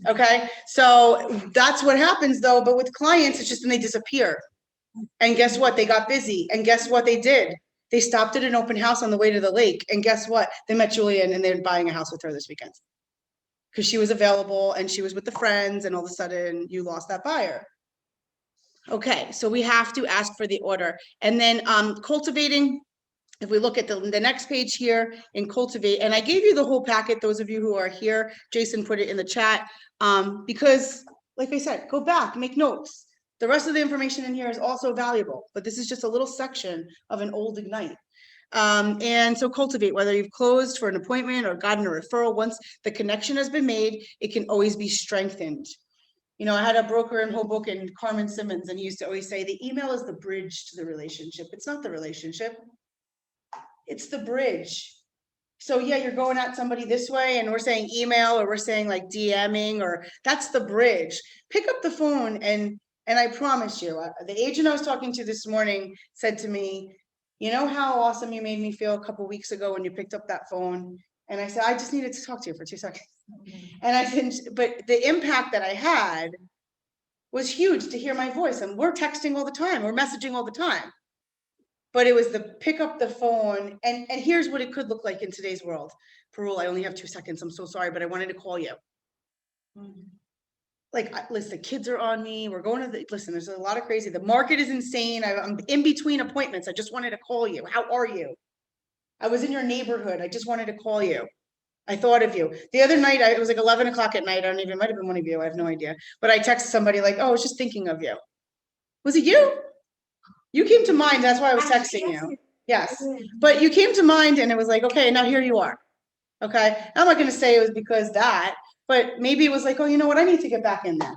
Okay, so that's what happens though, but with clients, it's just then they disappear. And guess what? They got busy. And guess what they did? They stopped at an open house on the way to the lake. And guess what? They met Julian and they're buying a house with her this weekend. Because she was available and she was with the friends, and all of a sudden you lost that buyer. Okay, so we have to ask for the order. And then cultivating, if we look at the next page here in Cultivate, and I gave you the whole packet, those of you who are here, Jason put it in the chat, because like I said, go back, make notes. The rest of the information in here is also valuable, but this is just a little section of an old Ignite. And so Cultivate, whether you've closed for an appointment or gotten a referral, once the connection has been made, it can always be strengthened. You know, I had a broker in Hoboken, Carmen Simmons, and he used to always say the email is the bridge to the relationship. It's not the relationship. It's the bridge. So yeah, you're going at somebody this way and we're saying email or we're saying like DMing or that's the bridge. Pick up the phone and I promise you, the agent I was talking to this morning said to me, you know how awesome you made me feel a couple weeks ago when you picked up that phone? And I said, I just needed to talk to you for 2 seconds. And I said, but the impact that I had was huge to hear my voice. And we're texting all the time, we're messaging all the time. But it was the pick up the phone, and here's what it could look like in today's world. Parul, I only have 2 seconds. I'm so sorry, but I wanted to call you. Like, listen, the kids are on me. We're going to listen, there's a lot of crazy. The market is insane. I'm in between appointments. I just wanted to call you. How are you? I was in your neighborhood. I just wanted to call you. I thought of you. The other night, it was like 11 o'clock at night. I don't even, it might have been one of you. I have no idea. But I texted somebody like, oh, I was just thinking of you. Was it you? You came to mind. That's why I was texting you. Yes. But you came to mind and it was like, okay, now here you are. Okay. I'm not going to say it was because that, but maybe it was like, oh, you know what? I need to get back in there.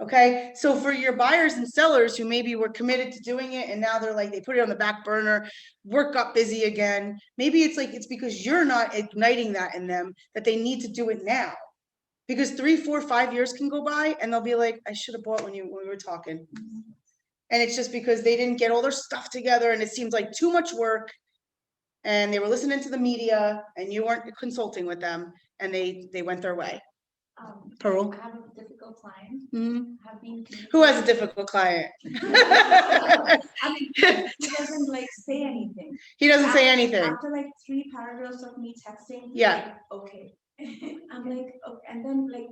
Okay. So for your buyers and sellers who maybe were committed to doing it and now they're like, they put it on the back burner, work got busy again. Maybe it's like, it's because you're not igniting that in them that they need to do it now. Because 3, 4, 5 years can go by and they'll be like, I should have bought when we were talking. And it's just because they didn't get all their stuff together and it seems like too much work. And they were listening to the media and you weren't consulting with them and they went their way. Parul? I have a difficult client. Mhm. Have been. Who has a difficult client? I mean, he doesn't like say anything. He doesn't say anything. After like 3 paragraphs of me texting. Yeah. Like, okay. I'm like, okay. And then like.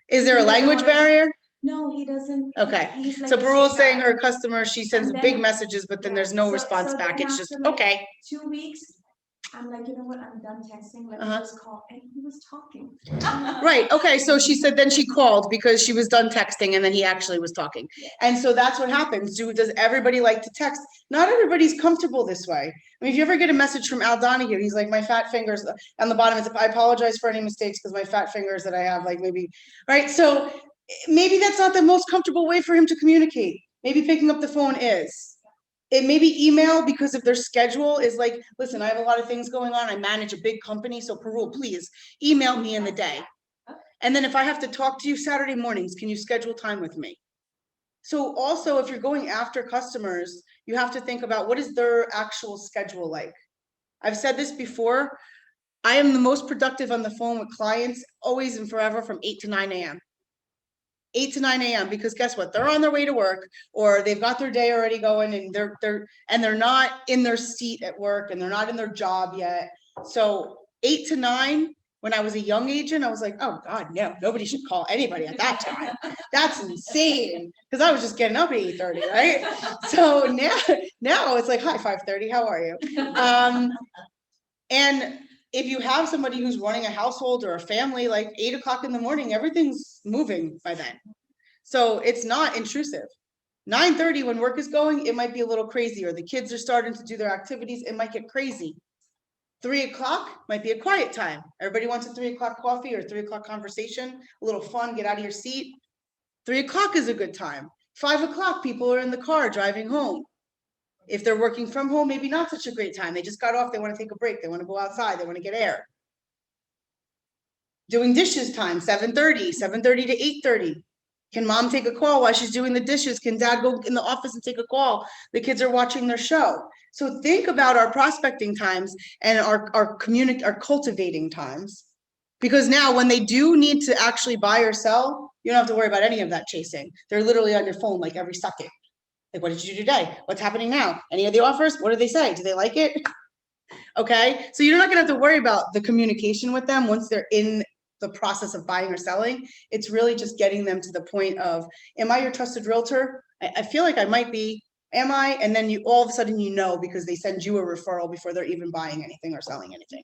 Is there a language barrier? No, he doesn't. Okay. He's like, So Parul's saying her customer, she sends And then- big messages, but then yeah, there's no so- response so back. then It's just, after, like, okay. 2 weeks, I'm like, you know what, I'm done texting, let me Uh-huh. just call, and he was talking. Right. Okay. So she said then she called because she was done texting and then he actually was talking. And so that's what happens. Does everybody like to text? Not everybody's comfortable this way. I mean, if you ever get a message from Al Donahue, he's like, my fat fingers on the bottom. It's, I apologize for any mistakes because my fat fingers that I have, like maybe, right? So maybe that's not the most comfortable way for him to communicate. Maybe picking up the phone is. It may be email because if their schedule is like, listen, I have a lot of things going on. I manage a big company. So Parul, please email me in the day. And then if I have to talk to you Saturday mornings, can you schedule time with me? So also, if you're going after customers, you have to think about what is their actual schedule like. I've said this before. I am the most productive on the phone with clients always and forever from 8 to 9 a.m. 8 to 9 a.m. because guess what? They're on their way to work or they've got their day already going and they're not in their seat at work and they're not in their job yet. So 8 to 9, when I was a young agent, I was like, oh God, no, nobody should call anybody at that time. That's insane. Because I was just getting up at 8:30, right? So now it's like, hi, 5:30, how are you? And if you have somebody who's running a household or a family, like 8 o'clock in the morning, everything's moving by then. So it's not intrusive. 9:30 when work is going, it might be a little crazy, or the kids are starting to do their activities, it might get crazy. 3 o'clock might be a quiet time. Everybody wants a 3 o'clock coffee or 3 o'clock conversation, a little fun, get out of your seat. 3 o'clock is a good time. 5 o'clock, people are in the car driving home. If they're working from home, maybe not such a great time. They just got off, they want to take a break, they want to go outside, they want to get air. Doing dishes time, 7:30 to 8:30. Can mom take a call while she's doing the dishes? Can dad go in the office and take a call? The kids are watching their show. So think about our prospecting times and our cultivating times. Because now when they do need to actually buy or sell, you don't have to worry about any of that chasing. They're literally on your phone like every second. Like, what did you do today? What's happening now? Any of the offers? What do they say? Do they like it? Okay. So you're not going to have to worry about the communication with them once they're in the process of buying or selling. It's really just getting them to the point of, am I your trusted realtor? I feel like I might be. Am I? And then you all of a sudden, because they send you a referral before they're even buying anything or selling anything.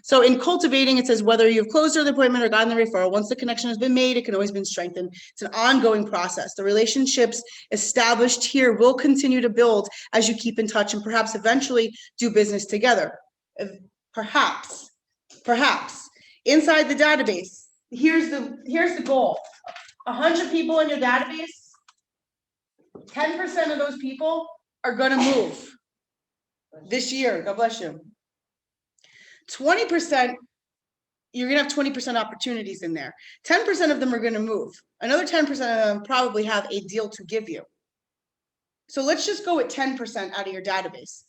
So in cultivating, it says whether you've closed the appointment or gotten the referral, once the connection has been made, it can always be strengthened. It's an ongoing process. The relationships established here will continue to build as you keep in touch and perhaps eventually do business together. Perhaps. Inside the database, here's the goal. 100 people in your database, 10% of those people are going to move this year. God bless you. 20%, you're gonna have 20% opportunities in there. 10% of them are gonna move. Another 10% of them probably have a deal to give you. So let's just go with 10% out of your database.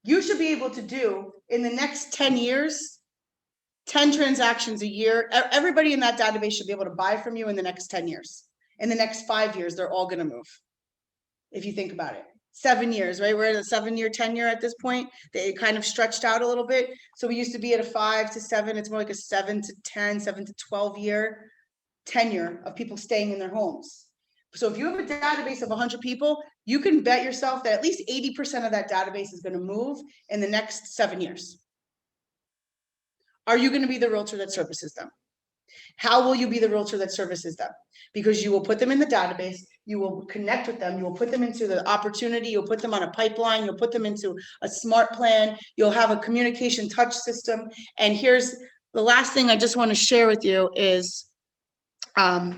You should be able to do in the next 10 years, 10 transactions a year. Everybody in that database should be able to buy from you in the next 10 years. In the next 5 years, they're all gonna move. If you think about it. 7 years, right? We're at a 7-year tenure at this point. They kind of stretched out a little bit. So we used to be at a 5 to 7. It's more like a 7 to 10, 7 to 12 year tenure of people staying in their homes. So if you have a database of 100 people, you can bet yourself that at least 80% of that database is going to move in the next 7 years. Are you going to be the realtor that services them? How will you be the realtor that services them? Because you will put them in the database, you will connect with them, you will put them into the opportunity, you'll put them on a pipeline, you'll put them into a smart plan, you'll have a communication touch system. And here's the last thing I just want to share with you is, yep,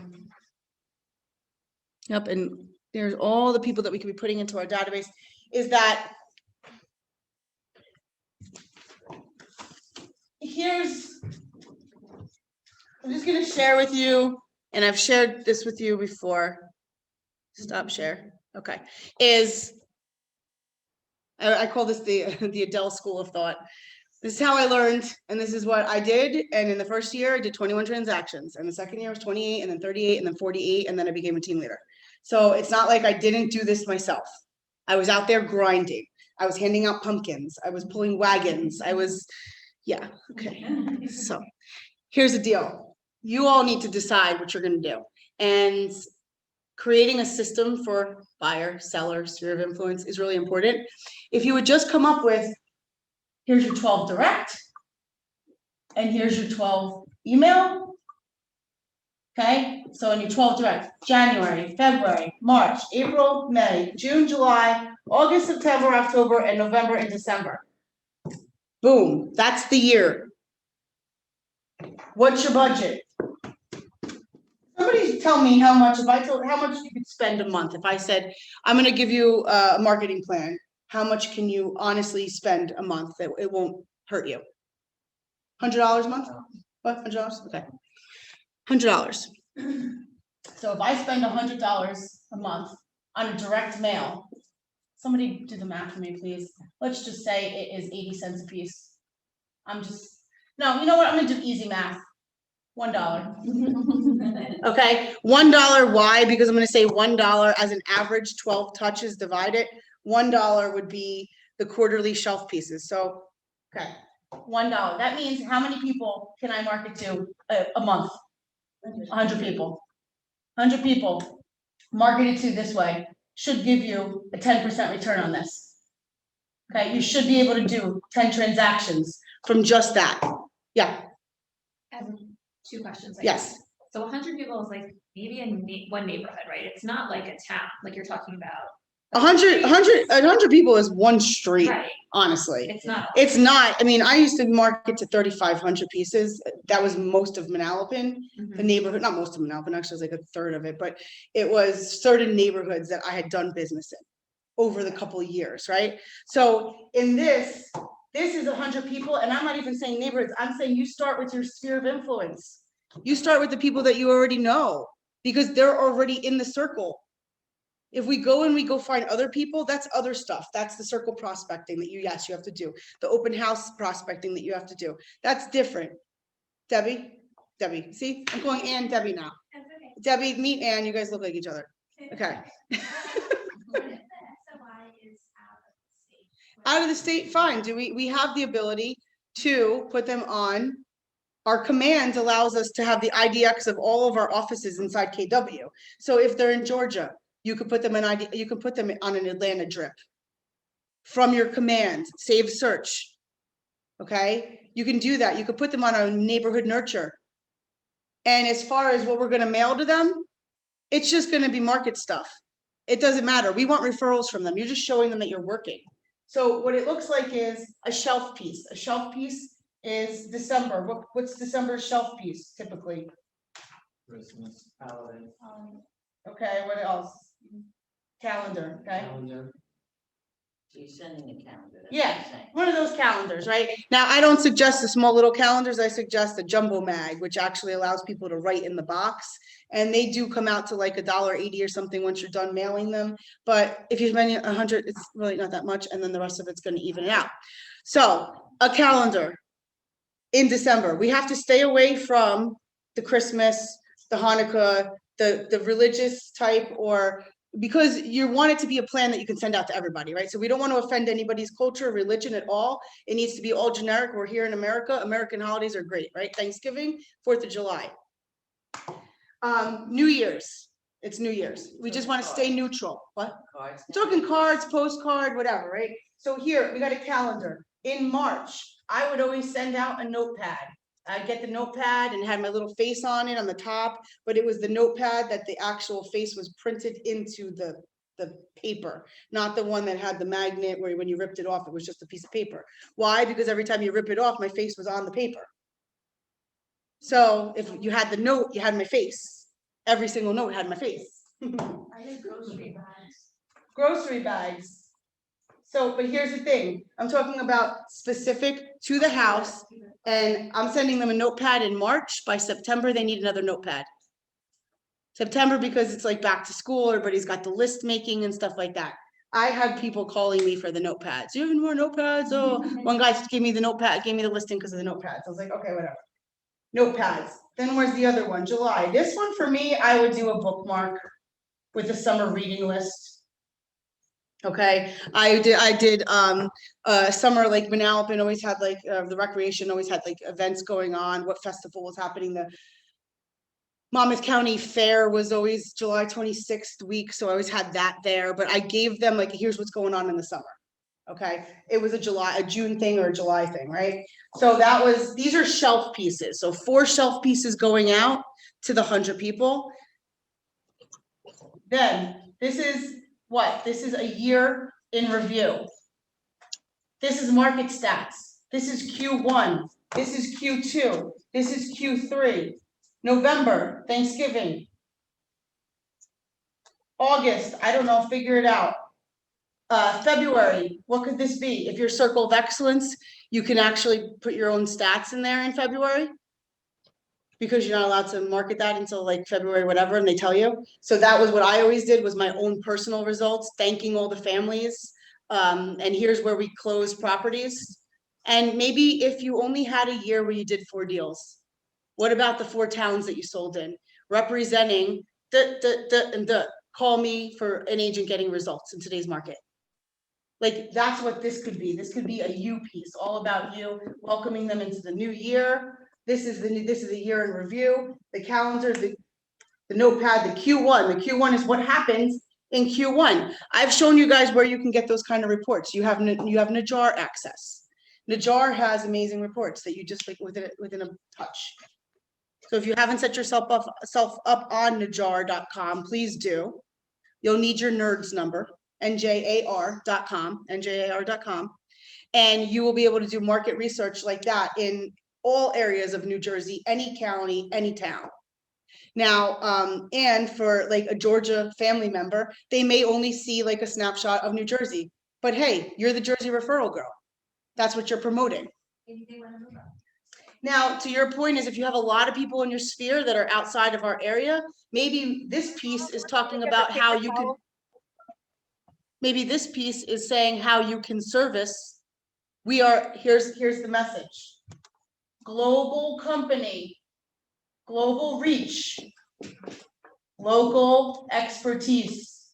and there's all the people that we could be putting into our database, is that I'm just going to share with you, and I've shared this with you before. Stop share. Okay. I call this the Adele school of thought. This is how I learned, and this is what I did. And in the first year, I did 21 transactions. And the second year was 28, and then 38, and then 48, and then I became a team leader. So it's not like I didn't do this myself. I was out there grinding. I was handing out pumpkins. I was pulling wagons. Yeah, okay. So here's the deal. You all need to decide what you're going to do. And creating a system for buyer, seller, sphere of influence is really important. If you would just come up with, here's your 12 direct, and here's your 12 email. Okay, so in your 12 direct, January, February, March, April, May, June, July, August, September, October, and November and December. Boom, that's the year. What's your budget? Somebody tell me how much you could spend a month. If I said, I'm gonna give you a marketing plan, how much can you honestly spend a month that it won't hurt you? $100 a month? What, $100? Okay. $100. So if I spend $100 a month on a direct mail, somebody do the math for me, please. Let's just say it is 80 cents a piece. No, you know what? I'm gonna do easy math. $1. Okay, $1. Why? Because I'm going to say $1 as an average 12 touches divided. $1 would be the quarterly shelf pieces. So, okay, $1. That means how many people can I market to a month? 100 people. 100 people marketed to this way should give you a 10% return on this. Okay, you should be able to do 10 transactions from just that. Yeah. 2 questions. Yes. So 100 people is like maybe one neighborhood, right? It's not like a town, like you're talking about. 100 people is one street, Right. Honestly. It's not. I mean, I used to market to 3,500 pieces. That was most of Manalapan, the neighborhood, not most of Manalapan, actually it was like a third of it, but it was certain neighborhoods that I had done business in over the couple of years, right? So in this is 100 people, and I'm not even saying neighborhoods. I'm saying you start with your sphere of influence. You start with the people that you already know because they're already in the circle. If we go find other people, that's other stuff. That's the circle prospecting that you have to do. The open house prospecting that you have to do. That's different. Debbie, see, I'm calling Ann Debbie now. That's okay. Debbie, meet Ann. You guys look like each other. Okay. What if the SOI is out of the state? Out of the state, fine. We have the ability to put them on. Our command allows us to have the IDX of all of our offices inside KW. So if they're in Georgia, you could put them in you can put them on an Atlanta drip. From your command, save search. Okay, you can do that. You could put them on a neighborhood nurture. And as far as what we're going to mail to them, it's just going to be market stuff. It doesn't matter. We want referrals from them. You're just showing them that you're working. So what it looks like is a shelf piece. A shelf piece is December. What's December's shelf piece typically? Christmas, holiday, Okay, what else? Calendar, okay? calendar. So you're sending a calendar. That's what Yeah. you're saying. One of those calendars, right? Now, I don't suggest the small little calendars. I suggest a jumbo mag, which actually allows people to write in the box. And they do come out to like $1.80 or something once you're done mailing them. But if you're spending 100, it's really not that much. And then the rest of it's going to even it out. So a calendar in December. We have to stay away from the Christmas, the Hanukkah, the religious type, or because you want it to be a plan that you can send out to everybody, right? So we don't want to offend anybody's culture, or religion at all. It needs to be all generic. We're here in America. American holidays are great, right? Thanksgiving, 4th of July. New Year's. It's New Year's. We just want to stay neutral. What? Cards. I'm talking cards, postcard, whatever, right? So here, we got a calendar. In March, I would always send out a notepad. I'd get the notepad and had my little face on it on the top, but it was the notepad that the actual face was printed into the paper, not the one that had the magnet where when you ripped it off, it was just a piece of paper. Why? Because every time you rip it off, my face was on the paper. So if you had the note, you had my face. Every single note had my face. I did grocery bags. Grocery bags. So, but here's the thing, I'm talking about specific to the house, and I'm sending them a notepad in March. By September, they need another notepad. September, because it's like back to school, everybody's got the list making and stuff like that. I had people calling me for the notepads. Do you have any more notepads? Oh, one guy just gave me the notepad, gave me the listing because of the notepads. I was like, okay, whatever. Notepads. Then where's the other one? July. This one for me, I would do a bookmark with a summer reading list. Okay, I did summer, like Manalapan always had like the recreation always had like events going on, what festival was happening. The Monmouth County Fair was always July 26th week, so I always had that there, but I gave them like, here's what's going on in the summer. Okay, it was a June thing or a July thing, right? So that was, these are shelf pieces. So 4 shelf pieces going out to the 100 people. Then this is what? This is a year in review. This is market stats. This is Q1. This is Q2. This is Q3. November, Thanksgiving. August, I don't know, figure it out. February, what could this be? If you're Circle of Excellence, you can actually put your own stats in there in February, because you're not allowed to market that until like February, whatever, and they tell you. So that was what I always did, was my own personal results, thanking all the families. And here's where we closed properties. And maybe if you only had a year where you did 4 deals, what about the 4 towns that you sold in? Representing call me for an agent getting results in today's market. Like, that's what this could be. This could be a you piece, all about you, welcoming them into the new year. This is a year in review, the calendar, the notepad, the Q1. The Q1 is what happens in Q1. I've shown you guys where you can get those kind of reports. You have Najar access. Najar has amazing reports that you just like within a touch. So if you haven't set yourself up on Najar.com, please do. You'll need your NERDS number, NJAR.com, and you will be able to do market research like that in all areas of New Jersey, any county, any town. Now, and for like a Georgia family member, they may only see like a snapshot of New Jersey, but hey, you're the Jersey referral girl. That's what you're promoting. Now, to your point is, if you have a lot of people in your sphere that are outside of our area, maybe this piece is talking about how you can, maybe this piece is saying how you can service. Here's the message. Global company, global reach, local expertise.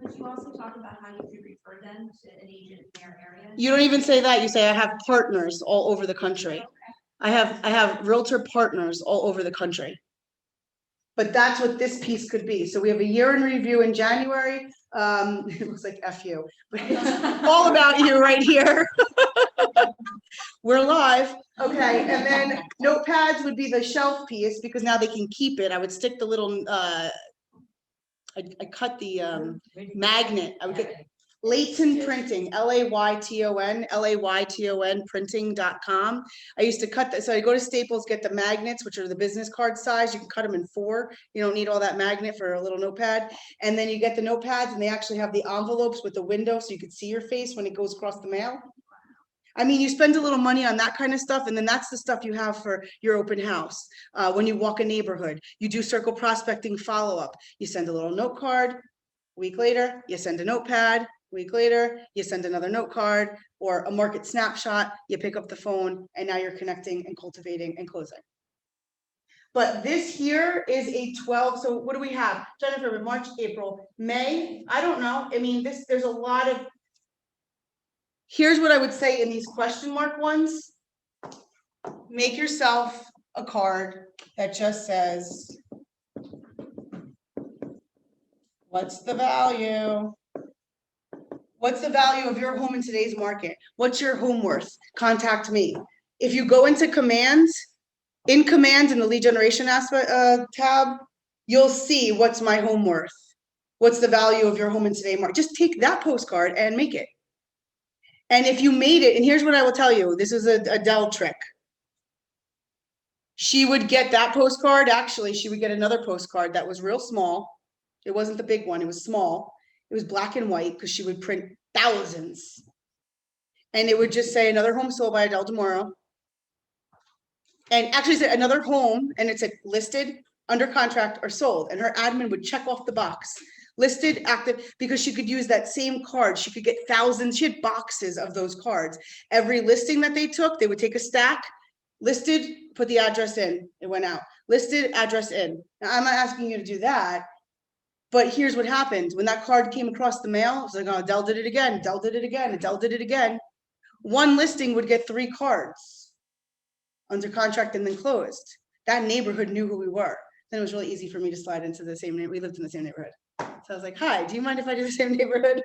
Could you also talk about how you could refer them to an agent in their area? You don't even say that. You say, I have partners all over the country. I have realtor partners all over the country. But that's what this piece could be. So we have a year in review in January. It looks like F you, but it's all about you right here. We're live. Okay, and then notepads would be the shelf piece, because now they can keep it. I would stick the little, I cut the magnet. I would get Layton Printing, Layton printing.com. I used to cut that. So I go to Staples, get the magnets, which are the business card size. You can cut them in 4. You don't need all that magnet for a little notepad. And then you get the notepads and they actually have the envelopes with the window so you can see your face when it goes across the mail. I mean, you spend a little money on that kind of stuff, and then that's the stuff you have for your open house. When you walk a neighborhood, you do circle prospecting follow-up. You send a little note card. Week later, you send a notepad. Week later, you send another note card or a market snapshot. You pick up the phone, and now you're connecting and cultivating and closing. But this here is a 12. So what do we have? Jennifer, March, April, May. I don't know. I mean, there's a lot of. Here's what I would say in these question mark ones. Make yourself a card that just says, what's the value? What's the value of your home in today's market? What's your home worth? Contact me. If you go into commands, in commands in the lead generation aspect tab, you'll see what's my home worth. What's the value of your home in today's market? Just take that postcard and make it. And if you made it, and here's what I will tell you, this is a Adele trick. She would get that postcard. Actually, she would get another postcard that was real small. It wasn't the big one. It was small. It was black and white because she would print thousands. And it would just say another home sold by Adele tomorrow. And actually say another home, and it's listed, under contract, or sold. And her admin would check off the box. Listed, active, because she could use that same card. She could get thousands. She had boxes of those cards. Every listing that they took, they would take a stack, listed, put the address in. It went out. Listed, address in. Now, I'm not asking you to do that. But here's what happened. When that card came across the mail, it's like, oh, Adele did it again. Adele did it again. Adele did it again. One listing would get 3 cards under contract and then closed. That neighborhood knew who we were. Then it was really easy for me to slide into the same neighborhood. We lived in the same neighborhood. So I was like, hi, do you mind if I do the same neighborhood?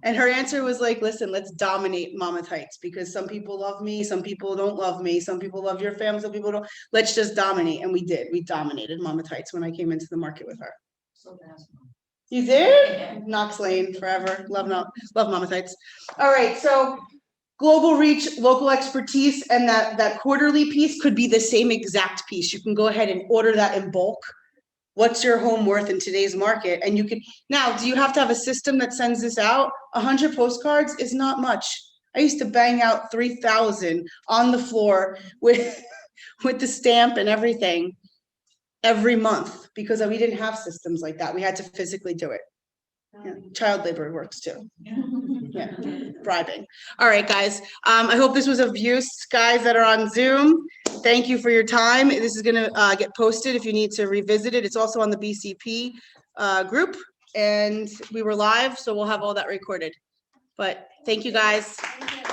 And her answer was like, listen, let's dominate Monmouth Heights because some people love me. Some people don't love me. Some people love your family. Some people don't. Let's just dominate. And we did. We dominated Monmouth Heights when I came into the market with her. So fast. You did? Knox Lane forever. Love Monmouth Heights. All right. So global reach, local expertise, and that quarterly piece could be the same exact piece. You can go ahead and order that in bulk. What's your home worth in today's market? And you can, now, do you have to have a system that sends this out? 100 postcards is not much. I used to bang out 3,000 on the floor with the stamp and everything every month because we didn't have systems like that. We had to physically do it. Yeah. Child labor works too. Yeah, bribing. All right, guys. I hope this was of use, guys that are on Zoom. Thank you for your time. This is going to get posted if you need to revisit it. It's also on the BCP group, and we were live, so we'll have all that recorded. But thank you, guys. Thank you.